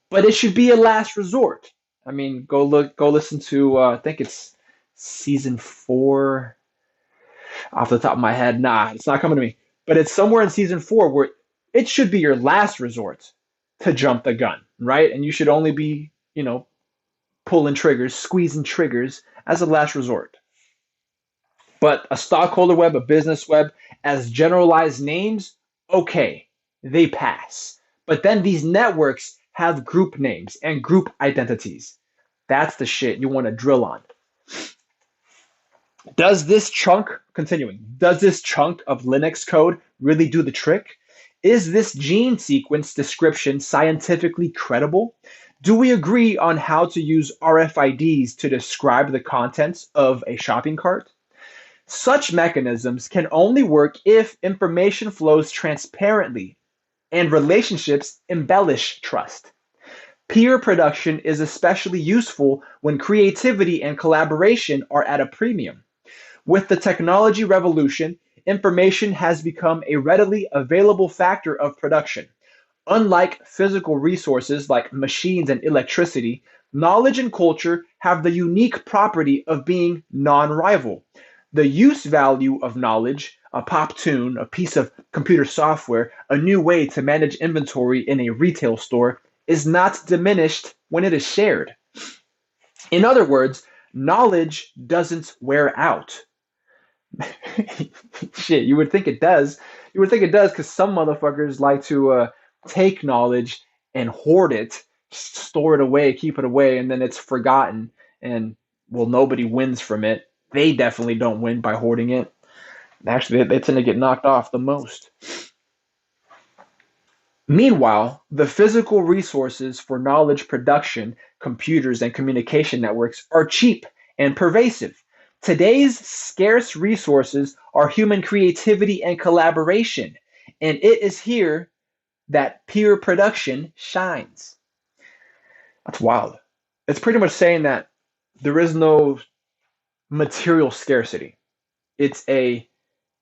but it should be a last resort. I mean, go listen to I think it's season 4 off the top of my head. Nah, it's not coming to me. But it's somewhere in season 4 where it should be your last resort to jump the gun, right? And you should only be, pulling triggers, squeezing triggers as a last resort. But a stockholder web, a business web, as generalized names, okay, they pass. But then these networks have group names and group identities. That's the shit you want to drill on. Does this chunk of Linux code really do the trick? Is this gene sequence description scientifically credible? Do we agree on how to use RFIDs to describe the contents of a shopping cart? Such mechanisms can only work if information flows transparently and relationships embellish trust. Peer production is especially useful when creativity and collaboration are at a premium. With the technology revolution, information has become a readily available factor of production. Unlike physical resources like machines and electricity, knowledge and culture have the unique property of being non-rival. The use value of knowledge, a pop tune, a piece of computer software, a new way to manage inventory in a retail store, is not diminished when it is shared. In other words, knowledge doesn't wear out. Shit, you would think it does. You would think it does because some motherfuckers like to take knowledge and hoard it, store it away, keep it away, and then it's forgotten. And well, nobody wins from it. They definitely don't win by hoarding it. Actually, they tend to get knocked off the most. Meanwhile, the physical resources for knowledge production, computers, and communication networks are cheap and pervasive. Today's scarce resources are human creativity and collaboration, and it is here that peer production shines. That's wild. It's pretty much saying that there is no material scarcity. It's a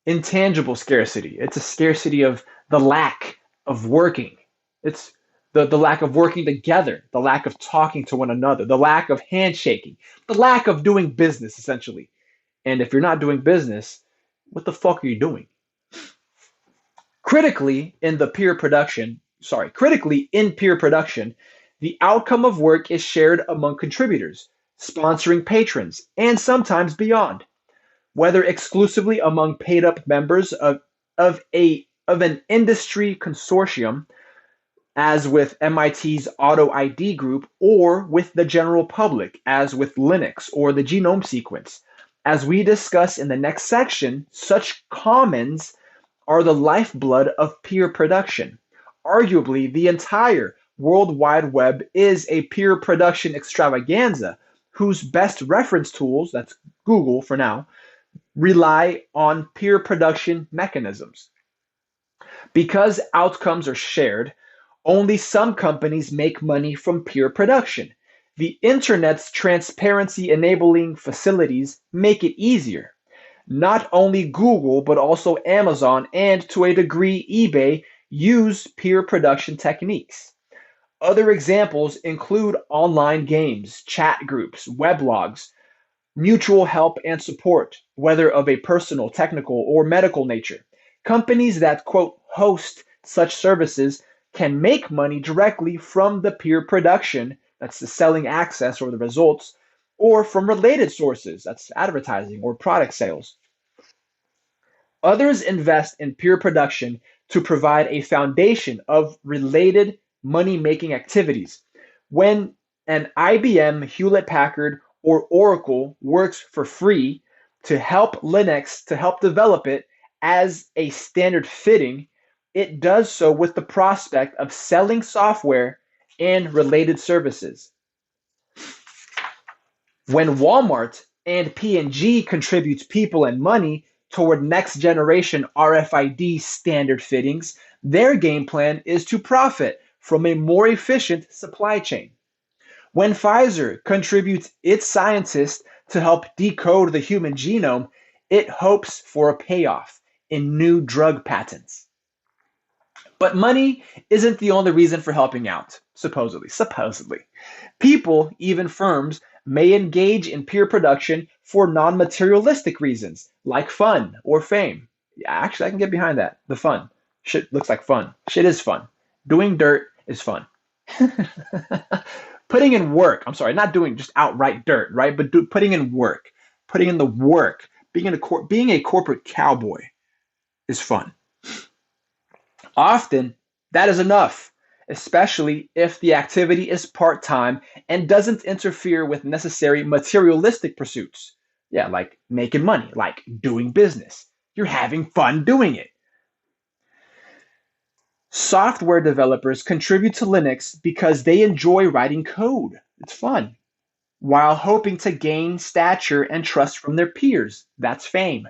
intangible scarcity. It's a scarcity of the lack of working. It's the lack of working together, the lack of talking to one another, the lack of handshaking, the lack of doing business, essentially. And if you're not doing business, what the fuck are you doing? Critically in peer production, the outcome of work is shared among contributors, sponsoring patrons, and sometimes beyond. Whether exclusively among paid-up members of an industry consortium, as with MIT's Auto ID group, or with the general public, as with Linux or the genome sequence. As we discuss in the next section, such commons are the lifeblood of peer production. Arguably, the entire World Wide Web is a peer production extravaganza whose best reference tools, that's Google for now, rely on peer production mechanisms. Because outcomes are shared, only some companies make money from peer production. The internet's transparency enabling facilities make it easier. Not only Google, but also Amazon and to a degree eBay use peer production techniques. Other examples include online games, chat groups, weblogs, mutual help and support, whether of a personal, technical, or medical nature. Companies that, quote, host such services can make money directly from the peer production, that's the selling access or the results, or from related sources, that's advertising or product sales. Others invest in peer production to provide a foundation of related money making activities. When an IBM, Hewlett Packard, or Oracle works for free to help Linux to help develop it as a standard fitting, it does so with the prospect of selling software and related services. When Walmart and P&G contributes people and money toward next generation RFID standard fittings, their game plan is to profit from a more efficient supply chain. When Pfizer contributes its scientists to help decode the human genome, it hopes for a payoff in new drug patents. But money isn't the only reason for helping out, supposedly. Supposedly. People, even firms, may engage in peer production for non materialistic reasons, like fun or fame. Yeah, actually, I can get behind that. The fun. Shit looks like fun. Shit is fun. Doing dirt is fun. Putting in work, I'm sorry, not doing just outright dirt, right? But putting in work, putting in the work, being a corporate cowboy is fun. Often, that is enough, especially if the activity is part time and doesn't interfere with necessary materialistic pursuits. Yeah, like making money, like doing business. You're having fun doing it. Software developers contribute to Linux because they enjoy writing code. It's fun. While hoping to gain stature and trust from their peers. That's fame.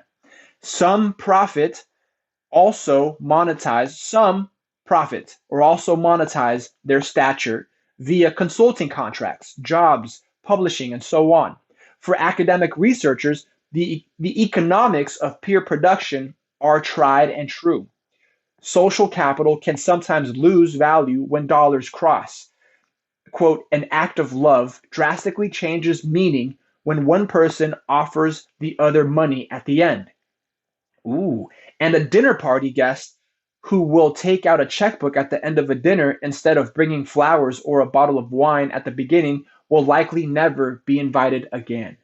Some profit or also monetize their stature via consulting contracts, jobs, publishing, and so on. For academic researchers, the economics of peer production are tried and true. Social capital can sometimes lose value when dollars cross. Quote, an act of love drastically changes meaning when one person offers the other money at the end. Ooh, and a dinner party guest who will take out a checkbook at the end of a dinner instead of bringing flowers or a bottle of wine at the beginning will likely never be invited again.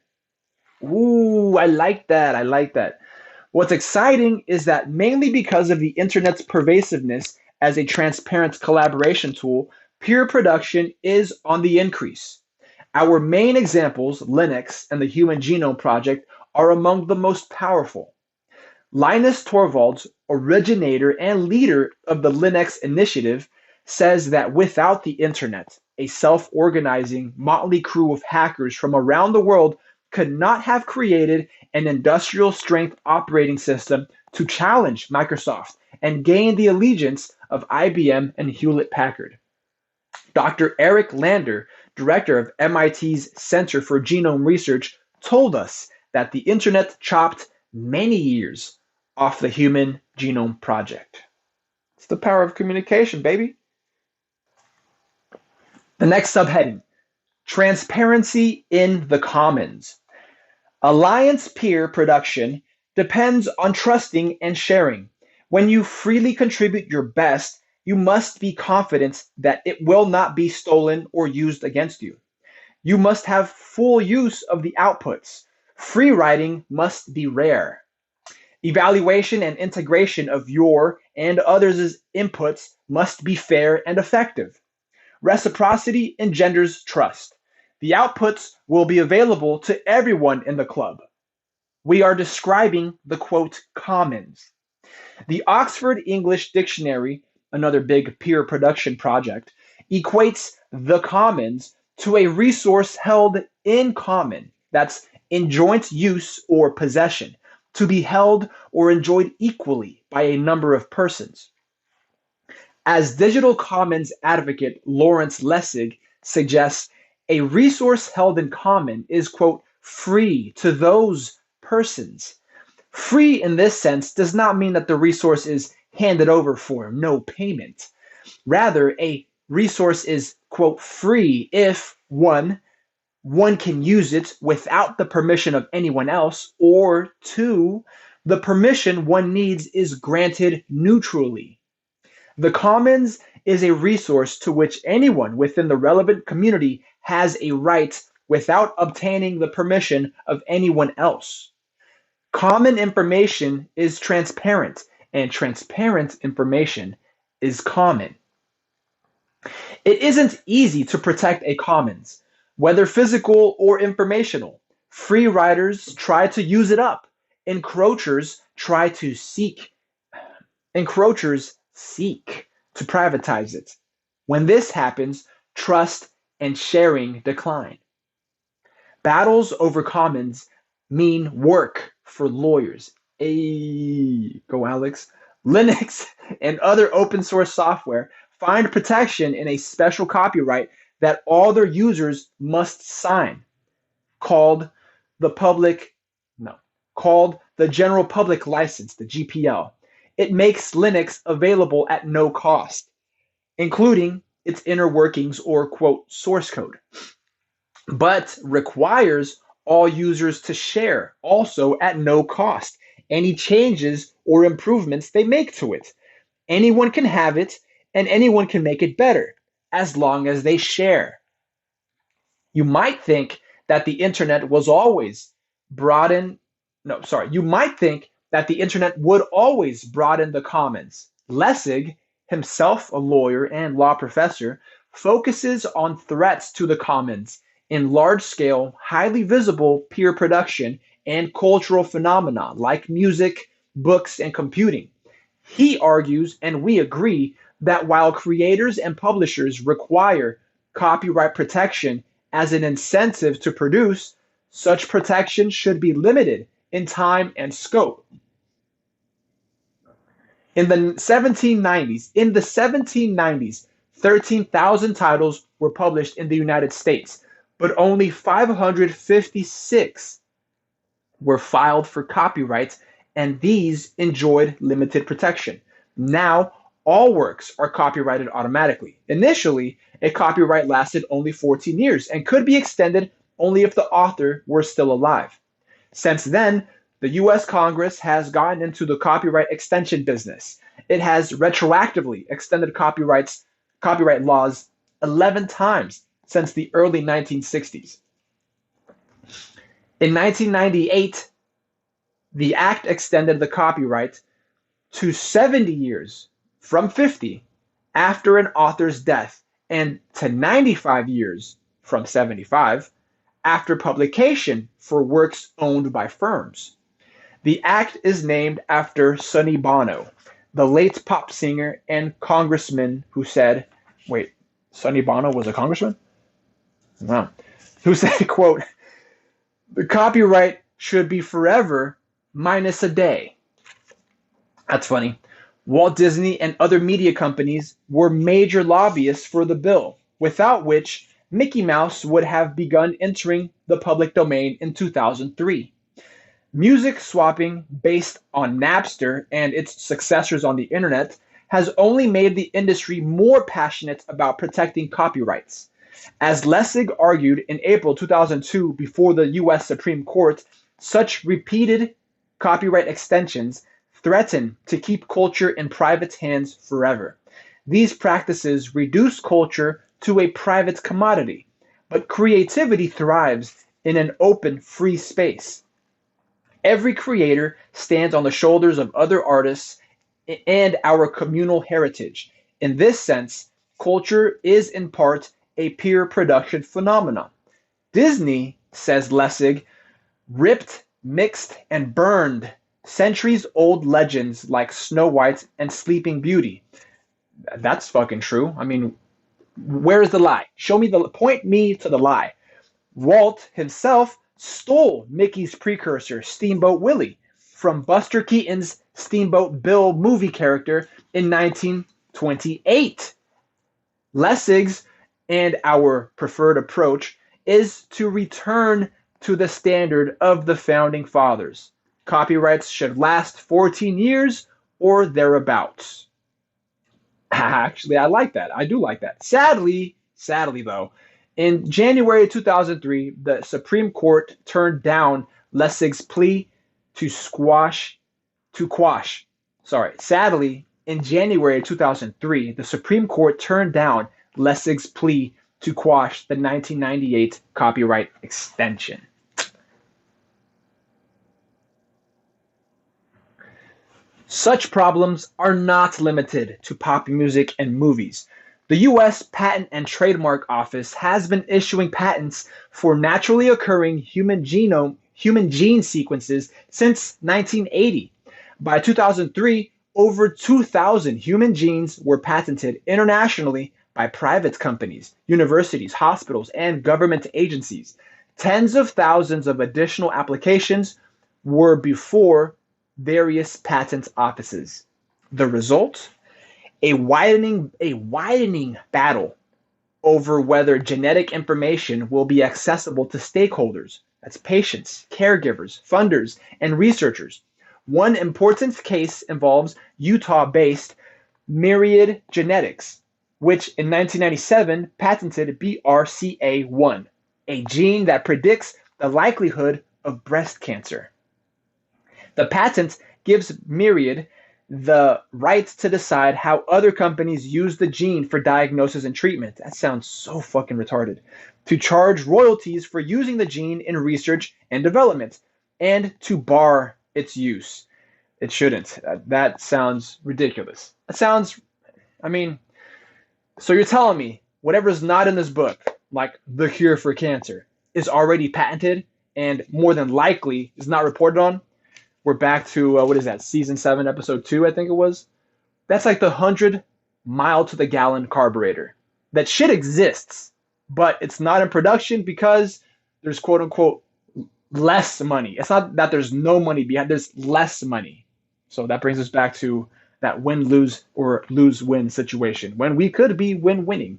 Ooh, I like that. I like that. What's exciting is that mainly because of the internet's pervasiveness as a transparent collaboration tool, peer production is on the increase. Our main examples, Linux and the Human Genome Project, are among the most powerful. Linus Torvalds, originator and leader of the Linux initiative, says that without the internet, a self-organizing motley crew of hackers from around the world could not have created an industrial strength operating system to challenge Microsoft and gain the allegiance of IBM and Hewlett Packard. Dr. Eric Lander, director of MIT's Center for Genome Research, told us that the internet chopped many years off the Human Genome Project. It's the power of communication, baby. The next subheading, transparency in the commons. Alliance peer production depends on trusting and sharing. When you freely contribute your best, you must be confident that it will not be stolen or used against you. You must have full use of the outputs. Free writing must be rare. Evaluation and integration of your and others' inputs must be fair and effective. Reciprocity engenders trust. The outputs will be available to everyone in the club. We are describing the quote commons. The Oxford English Dictionary, another big peer production project, equates the commons to a resource held in common, that's in joint use or possession, to be held or enjoyed equally by a number of persons. As digital commons advocate Lawrence Lessig suggests, a resource held in common is, quote, free to those persons. Free in this sense does not mean that the resource is handed over for no payment. Rather, a resource is, quote, free if one can use it without the permission of anyone else, or two, the permission one needs is granted neutrally. The commons is a resource to which anyone within the relevant community has a right without obtaining the permission of anyone else. Common information is transparent, and transparent information is common. It isn't easy to protect a commons, whether physical or informational. Free riders try to use it up. Encroachers try to seek Encroachers seek to privatize it. When this happens, trust and sharing decline. Battles over commons mean work for lawyers. Hey, go Alex. Linux and other open source software find protection in a special copyright that all their users must sign, called the public, no, called the General Public License, the GPL. It makes Linux available at no cost, including its inner workings or quote source code, but requires all users to share also at no cost any changes or improvements they make to it. Anyone can have it and anyone can make it better as long as they share. You might think that the internet was always broaden no, sorry. You might think that the internet would always broaden the commons. Lessig, himself a lawyer and law professor, focuses on threats to the commons in large-scale, highly visible peer production and cultural phenomena like music, books, and computing. He argues, and we agree, that while creators and publishers require copyright protection as an incentive to produce, such protection should be limited in time and scope. In the 1790s, 13,000 titles were published in the United States, but only 556 were filed for copyright, and these enjoyed limited protection. Now, all works are copyrighted automatically. Initially, a copyright lasted only 14 years and could be extended only if the author were still alive. Since then, the US Congress has gotten into the copyright extension business. It has retroactively extended copyright laws 11 times since the early 1960s. In 1998, the act extended the copyright to 70 years from 50 after an author's death and to 95 years from 75 after publication for works owned by firms. The act is named after Sonny Bono, the late pop singer and congressman who said, wait, Sonny Bono was a congressman? Wow. Who said, quote, the copyright should be forever minus a day. That's funny. Walt Disney and other media companies were major lobbyists for the bill, without which Mickey Mouse would have begun entering the public domain in 2003. Music swapping based on Napster and its successors on the internet has only made the industry more passionate about protecting copyrights. As Lessig argued in April 2002 before the US Supreme Court, such repeated copyright extensions threaten to keep culture in private hands forever. These practices reduce culture to a private commodity, but creativity thrives in an open, free space. Every creator stands on the shoulders of other artists and our communal heritage. In this sense, culture is in part a peer production phenomenon. Disney, says Lessig, ripped, mixed, and burned centuries-old legends like Snow White and Sleeping Beauty. That's fucking true. I mean, where's the lie? Point me to the lie. Walt himself stole Mickey's precursor, Steamboat Willie, from Buster Keaton's Steamboat Bill movie character in 1928. Lessig's and our preferred approach is to return to the standard of the Founding Fathers. Copyrights should last 14 years or thereabouts. Actually, I like that. I do like that. Sadly though, in January 2003, the Supreme Court turned down Lessig's plea to quash. Sadly, in January 2003, the Supreme Court turned down Lessig's plea to quash the 1998 copyright extension. Such problems are not limited to pop music and movies. The U.S. Patent and Trademark Office has been issuing patents for naturally occurring human gene sequences since 1980. By 2003, over 2,000 human genes were patented internationally by private companies, universities, hospitals, and government agencies. Tens of thousands of additional applications were before various patent offices. The result? A widening battle over whether genetic information will be accessible to stakeholders, that's patients, caregivers, funders, and researchers. One important case involves Utah-based Myriad Genetics, which in 1997 patented BRCA1, a gene that predicts the likelihood of breast cancer. The patent gives Myriad the right to decide how other companies use the gene for diagnosis and treatment. That sounds so fucking retarded. To charge royalties for using the gene in research and development, and to bar its use. It shouldn't. That sounds ridiculous. So you're telling me whatever's not in this book, like the cure for cancer, is already patented and more than likely is not reported on? We're back to, what is that, season 7, episode 2, I think it was? That's like the 100-mile-to-the-gallon carburetor. That shit exists, but it's not in production because there's quote-unquote less money. It's not that there's no money behind, there's less money. So that brings us back to that win-lose or lose-win situation, when we could be win-winning.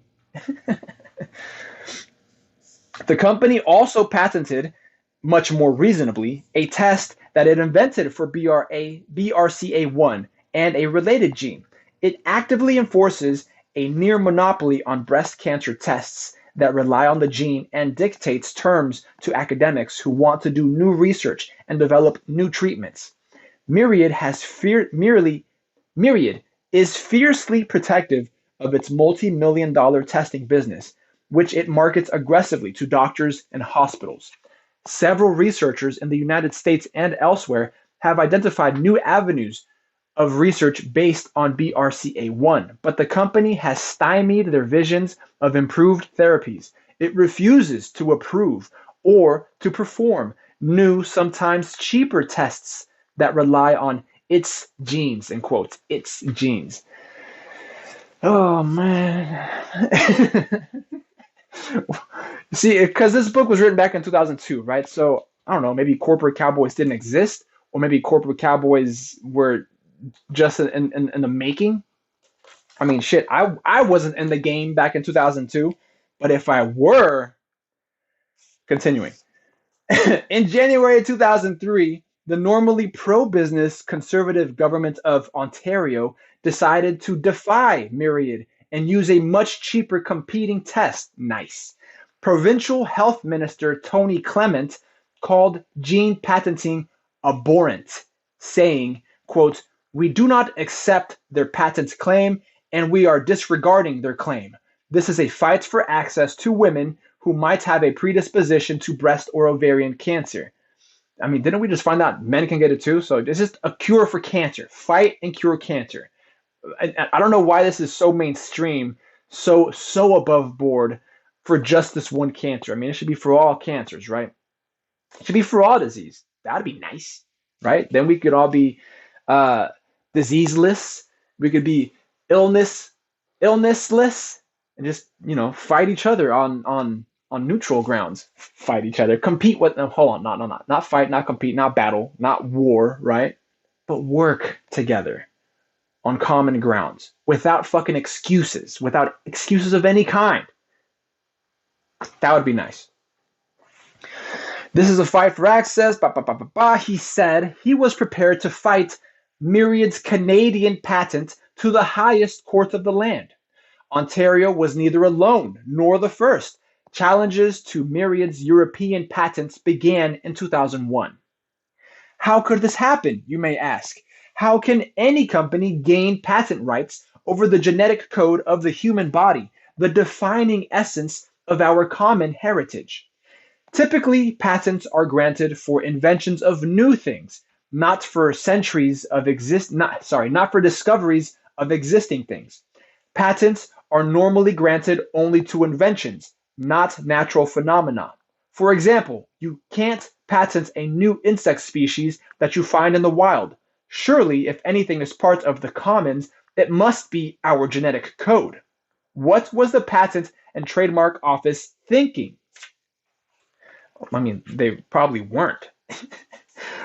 The company also patented, much more reasonably, a test that it invented for BRCA1 and a related gene. It actively enforces a near monopoly on breast cancer tests that rely on the gene and dictates terms to academics who want to do new research and develop new treatments. Myriad is fiercely protective of its multi-million-dollar testing business, which it markets aggressively to doctors and hospitals. Several researchers in the United States and elsewhere have identified new avenues of research based on BRCA1, but the company has stymied their visions of improved therapies. It refuses to approve or to perform new, sometimes cheaper tests that rely on its genes, in quotes, its genes. Oh, man. See, because this book was written back in 2002, right? So, I don't know, maybe Corporate Cowboys didn't exist, or maybe Corporate Cowboys were just in the making. I mean, shit, I wasn't in the game back in 2002, but if I were, continuing. In January 2003, the normally pro-business conservative government of Ontario decided to defy Myriad and use a much cheaper competing test. Nice. Provincial Health Minister Tony Clement called gene patenting abhorrent, saying, quote, "We do not accept their patent claim and we are disregarding their claim. This is a fight for access to women who might have a predisposition to breast or ovarian cancer." I mean, didn't we just find out men can get it too? So it's just a cure for cancer. Fight and cure cancer. I don't know why this is so mainstream, so above board for just this one cancer. I mean, it should be for all cancers, right? It should be for all disease. That'd be nice, right? Then we could all be diseaseless. We could be illnessless, and just fight each other on neutral grounds. Fight each other, compete with. No, hold on, not fight, not compete, not battle, not war, right? But work together on common grounds without fucking excuses, without excuses of any kind. That would be nice. This is a fight for access. He said he was prepared to fight Myriad's Canadian patent to the highest court of the land. Ontario was neither alone nor the first. Challenges to Myriad's European patents began in 2001. How could this happen, you may ask? How can any company gain patent rights over the genetic code of the human body, the defining essence of our common heritage. Typically, patents are granted for inventions of new things, not for not for discoveries of existing things. Patents are normally granted only to inventions, not natural phenomena. For example, you can't patent a new insect species that you find in the wild. Surely, if anything is part of the commons, it must be our genetic code. What was the Patent and Trademark Office thinking? I mean, they probably weren't.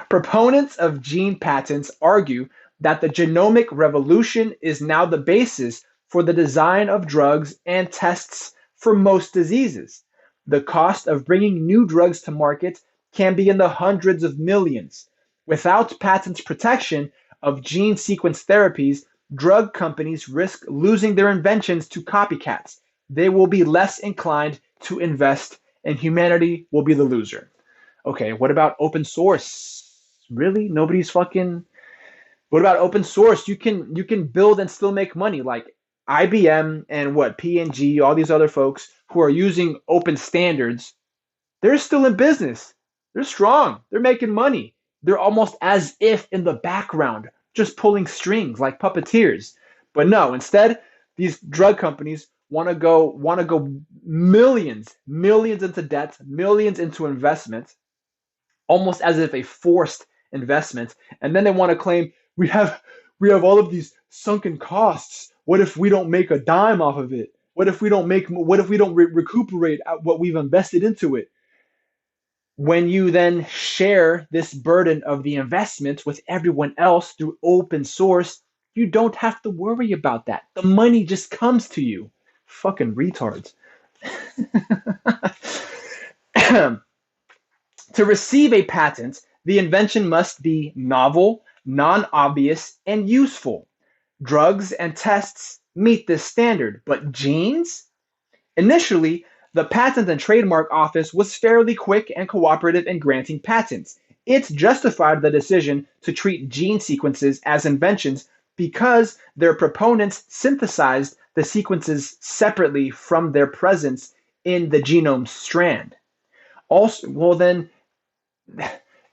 Proponents of gene patents argue that the genomic revolution is now the basis for the design of drugs and tests for most diseases. The cost of bringing new drugs to market can be in the hundreds of millions. Without patent protection of gene sequence therapies, drug companies risk losing their inventions to copycats. They will be less inclined to invest, and humanity will be the loser. Okay, what about open source? Really? Nobody's fucking. What about open source? You can build and still make money, like IBM and what P&G, all these other folks who are using open standards. They're still in business. They're strong. They're making money. They're almost as if in the background, just pulling strings like puppeteers. But no, instead, these drug companies want to go millions into debt, millions into investment, almost as if a forced investment, and then they want to claim we have all of these sunken costs. What if we don't make a dime off of it? What if we don't recuperate what we've invested into it? When you then share this burden of the investment with everyone else through open source, you don't have to worry about that. The money just comes to you. Fucking retards. To receive a patent, the invention must be novel, non-obvious, and useful. Drugs and tests meet this standard, but genes? Initially, the Patent and Trademark Office was fairly quick and cooperative in granting patents. It justified the decision to treat gene sequences as inventions because their proponents synthesized the sequences separately from their presence in the genome strand. Also, well, then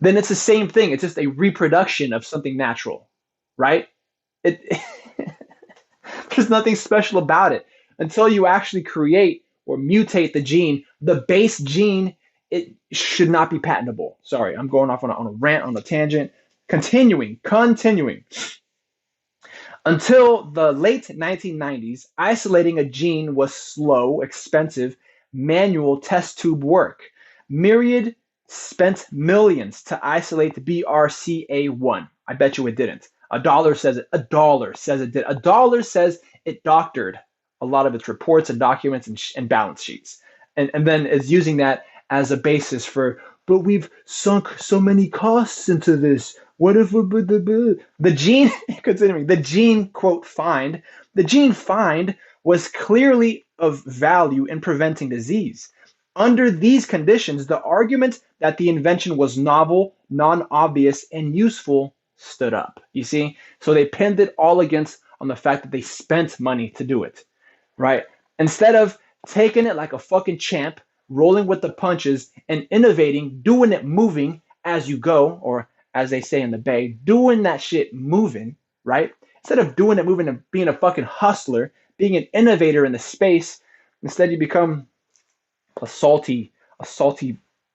it's the same thing. It's just a reproduction of something natural, right? It There's nothing special about it until you actually create or mutate the gene. The base gene, it should not be patentable. Sorry, I'm going off on a rant, on a tangent. Continuing. Until the late 1990s, isolating a gene was slow, expensive, manual test tube work. Myriad spent millions to isolate BRCA1. I bet you it didn't. A dollar says it. A dollar says it did. A dollar says it doctored a lot of its reports and documents and balance sheets. And then is using that as a basis for, but we've sunk so many costs into this. What if the gene, considering the gene, quote, find, the gene find was clearly of value in preventing disease. Under these conditions, the argument that the invention was novel, non-obvious, and useful stood up. You see? So they pinned it all against on the fact that they spent money to do it, right? Instead of taking it like a fucking champ, rolling with the punches, and innovating, doing it moving as you go, or as they say in the Bay, doing that shit moving, right? Instead of doing it moving and being a fucking hustler, being an innovator in the space, instead you become a salty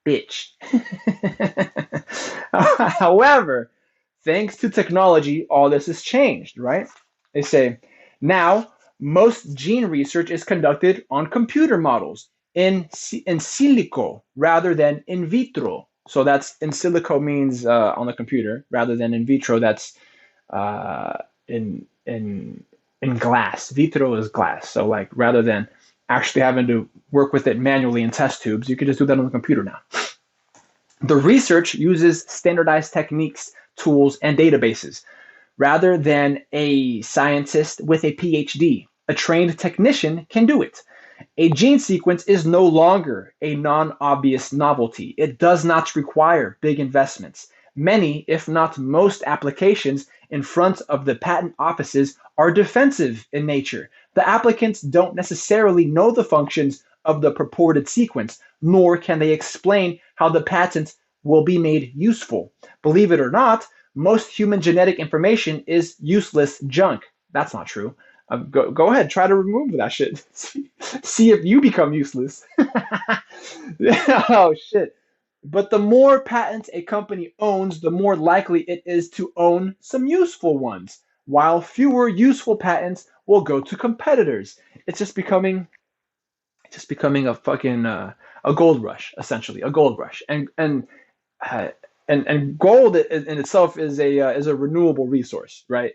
bitch. However, thanks to technology, all this has changed, right? They say, now, most gene research is conducted on computer models in silico rather than in vitro. So that's in silico means on the computer rather than in vitro. That's in glass. Vitro is glass. So like rather than actually having to work with it manually in test tubes, you can just do that on the computer now. The research uses standardized techniques, tools, and databases rather than a scientist with a PhD. A trained technician can do it. A gene sequence is no longer a non-obvious novelty. It does not require big investments. Many, if not most, applications in front of the patent offices are defensive in nature. The applicants don't necessarily know the functions of the purported sequence, nor can they explain how the patent will be made useful. Believe it or not, most human genetic information is useless junk. That's not true. Go ahead, try to remove that shit. See if you become useless. Oh shit. But the more patents a company owns, the more likely it is to own some useful ones, while fewer useful patents will go to competitors. It's just becoming a fucking a gold rush, essentially a gold rush, uh, and gold in itself is a renewable resource, right?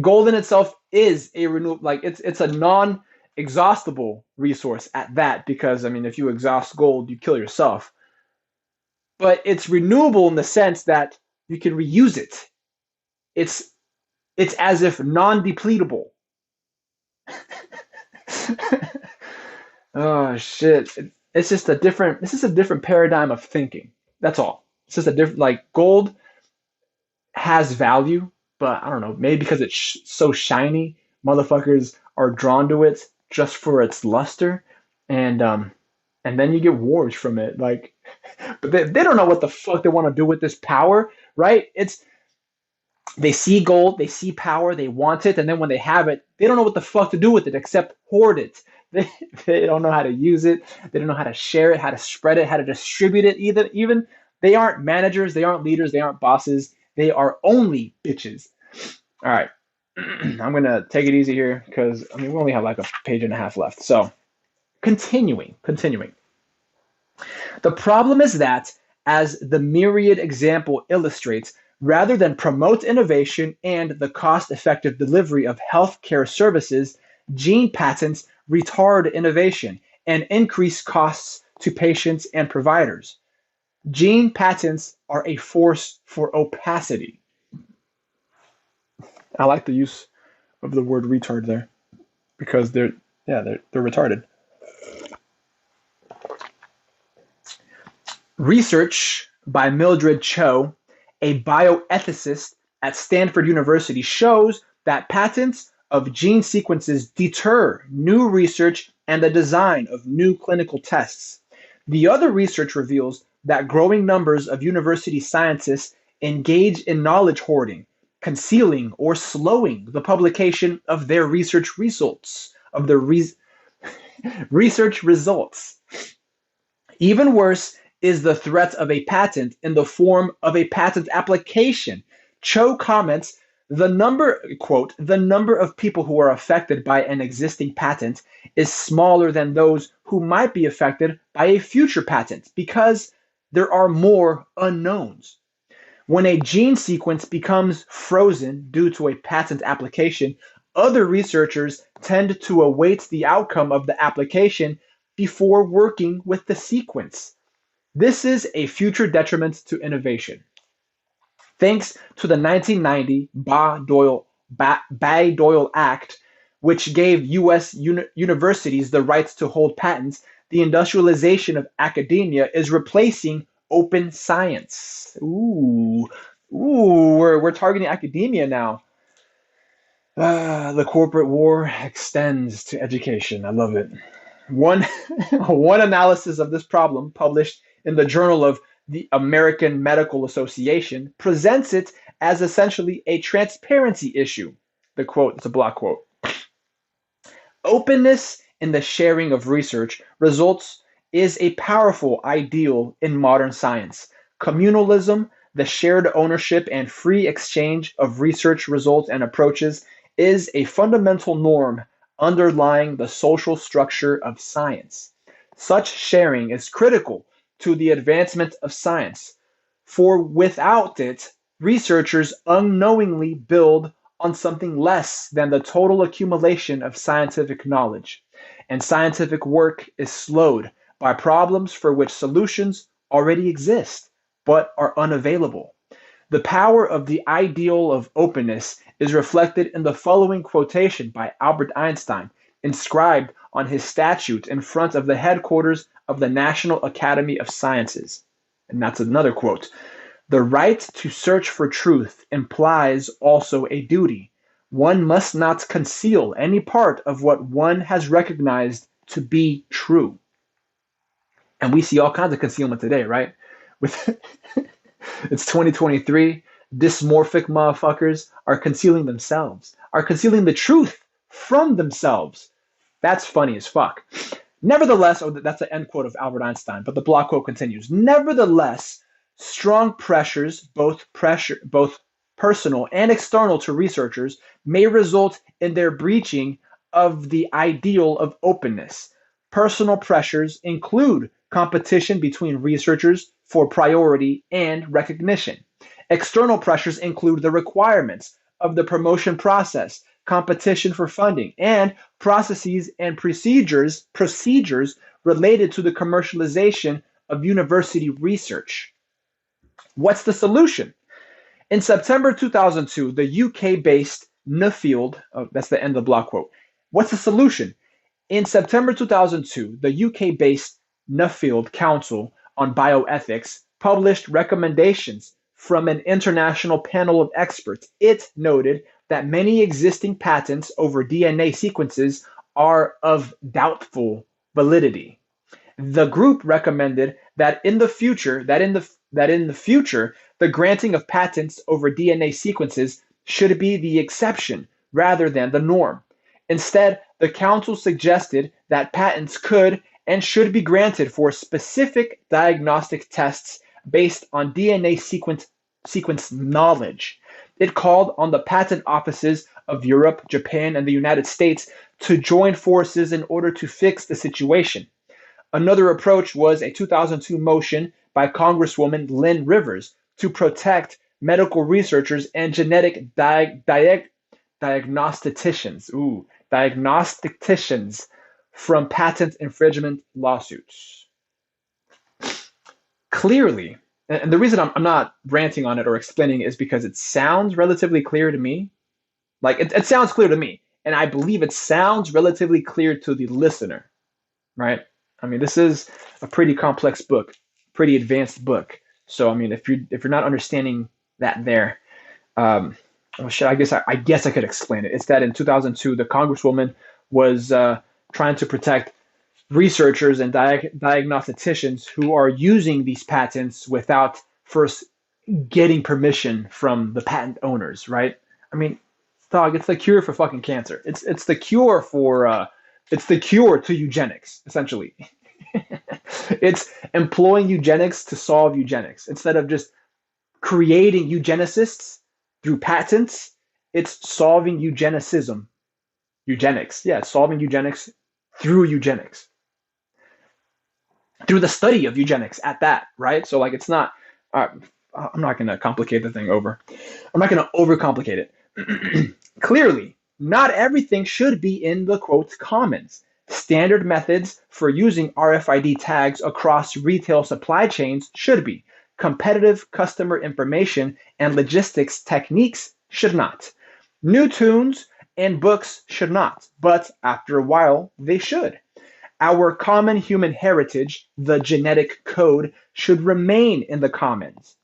Gold in itself is a renewable, like it's a non-exhaustible resource at that, because I mean, if you exhaust gold, you kill yourself. But it's renewable in the sense that you can reuse it. It's it's as if non-depletable. Oh shit! It's just a different. This is a different paradigm of thinking. That's all. It's just a different. Like gold has value, but I don't know. Maybe because it's so shiny, motherfuckers are drawn to it just for its luster, and and then you get wars from it. Like, but they don't know what the fuck they want to do with this power, right? It's they see gold, they see power, they want it, and then when they have it, they don't know what the fuck to do with it except hoard it. They don't know how to use it. They don't know how to share it, how to spread it, how to distribute it. Even they aren't managers, they aren't leaders, they aren't bosses. They are only bitches. All right, I'm gonna take it easy here because I mean we only have like a page and a half left. So continuing. The problem is that, as the myriad example illustrates, rather than promote innovation and the cost-effective delivery of healthcare services, gene patents retard innovation and increase costs to patients and providers. Gene patents are a force for opacity. I like the use of the word retard there because they're retarded. Research by Mildred Cho, a bioethicist at Stanford University, shows that patents of gene sequences deter new research and the design of new clinical tests. The other research reveals that growing numbers of university scientists engage in knowledge hoarding, concealing or slowing the publication of their research results. Research results. Even worse is the threat of a patent in the form of a patent application. Cho comments, quote, the number of people who are affected by an existing patent is smaller than those who might be affected by a future patent because there are more unknowns. When a gene sequence becomes frozen due to a patent application, other researchers tend to await the outcome of the application before working with the sequence. This is a future detriment to innovation. Thanks to the 1990 Bayh-Dole Act, which gave U.S. universities the rights to hold patents, the industrialization of academia is replacing open science. We're targeting academia now. The corporate war extends to education. I love it. One analysis of this problem, published in the Journal of the American Medical Association, presents it as essentially a transparency issue. The quote, it's a block quote. Openness in the sharing of research results is a powerful ideal in modern science. Communalism, the shared ownership and free exchange of research results and approaches, is a fundamental norm underlying the social structure of science. Such sharing is critical to the advancement of science, for without it, researchers unknowingly build on something less than the total accumulation of scientific knowledge, and scientific work is slowed by problems for which solutions already exist but are unavailable. The power of the ideal of openness is reflected in the following quotation by Albert Einstein, inscribed on his statue in front of the headquarters of the National Academy of Sciences. And that's another quote. The right to search for truth implies also a duty. One must not conceal any part of what one has recognized to be true. And we see all kinds of concealment today, right? With it's 2023, dysmorphic motherfuckers are concealing themselves, are concealing the truth from themselves. That's funny as fuck. Nevertheless, that's the end quote of Albert Einstein, but the block quote continues. Nevertheless, strong pressures, both personal and external to researchers, may result in their breaching of the ideal of openness. Personal pressures include competition between researchers for priority and recognition. External pressures include the requirements of the promotion process, competition for funding, and processes and procedures related to the commercialization of university research. What's the solution? In September 2002, the UK-based Nuffield, that's the end of the block quote. What's the solution? In September 2002, the UK-based Nuffield Council on Bioethics published recommendations from an international panel of experts. It noted that many existing patents over DNA sequences are of doubtful validity. The group recommended that in the future, the granting of patents over DNA sequences should be the exception rather than the norm. Instead, the council suggested that patents could and should be granted for specific diagnostic tests based on DNA sequence knowledge. It called on the patent offices of Europe, Japan, and the United States to join forces in order to fix the situation. Another approach was a 2002 motion by Congresswoman Lynn Rivers to protect medical researchers and genetic diagnosticians from patent infringement lawsuits. Clearly, and the reason I'm not ranting on it or explaining it is because it sounds relatively clear to me. Like, it sounds clear to me, and I believe it sounds relatively clear to the listener, right? I mean, this is a pretty complex book, pretty advanced book. So, I mean, if you're not understanding that there, I guess I could explain it. It's that in 2002, the Congresswoman was trying to protect researchers and diagnosticians who are using these patents without first getting permission from the patent owners, right? I mean, dog, it's the cure for fucking cancer. It's the cure for it's the cure to eugenics, essentially. It's employing eugenics to solve eugenics. Instead of just creating eugenicists through patents, it's solving eugenicism. Eugenics. Yeah, solving eugenics through eugenics. Through the study of eugenics at that, right? So, like, it's not, I'm not going to complicate the thing over. I'm not going to overcomplicate it. Clearly, not everything should be in the, quote, commons. Standard methods for using RFID tags across retail supply chains should be. Competitive customer information and logistics techniques should not. New tunes and books should not, but after a while, they should. Our common human heritage, the genetic code, should remain in the commons.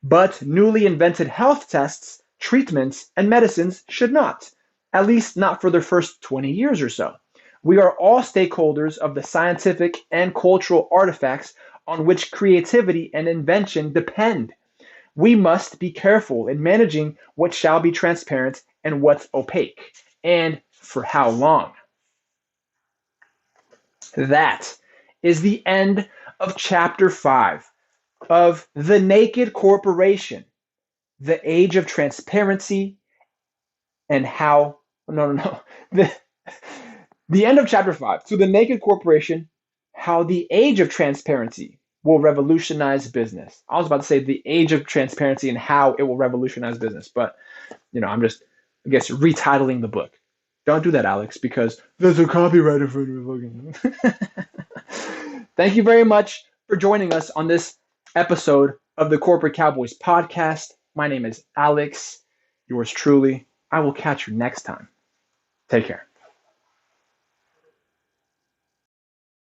But newly invented health tests, treatments, and medicines should not, at least not for the first 20 years or so. We are all stakeholders of the scientific and cultural artifacts on which creativity and invention depend. We must be careful in managing what shall be transparent and what's opaque, and for how long. That is the end of Chapter 5 of The Naked Corporation, The Age of Transparency, and How... No. The end of Chapter 5. So The Naked Corporation, How the Age of Transparency will Revolutionize Business. I was about to say The Age of Transparency and How it will Revolutionize Business, but, I'm just, I guess, retitling the book. Don't do that, Alex, because there's a copyright infringement. Thank you very much for joining us on this episode of the Corporate Cowboys Podcast. My name is Alex, yours truly. I will catch you next time. Take care.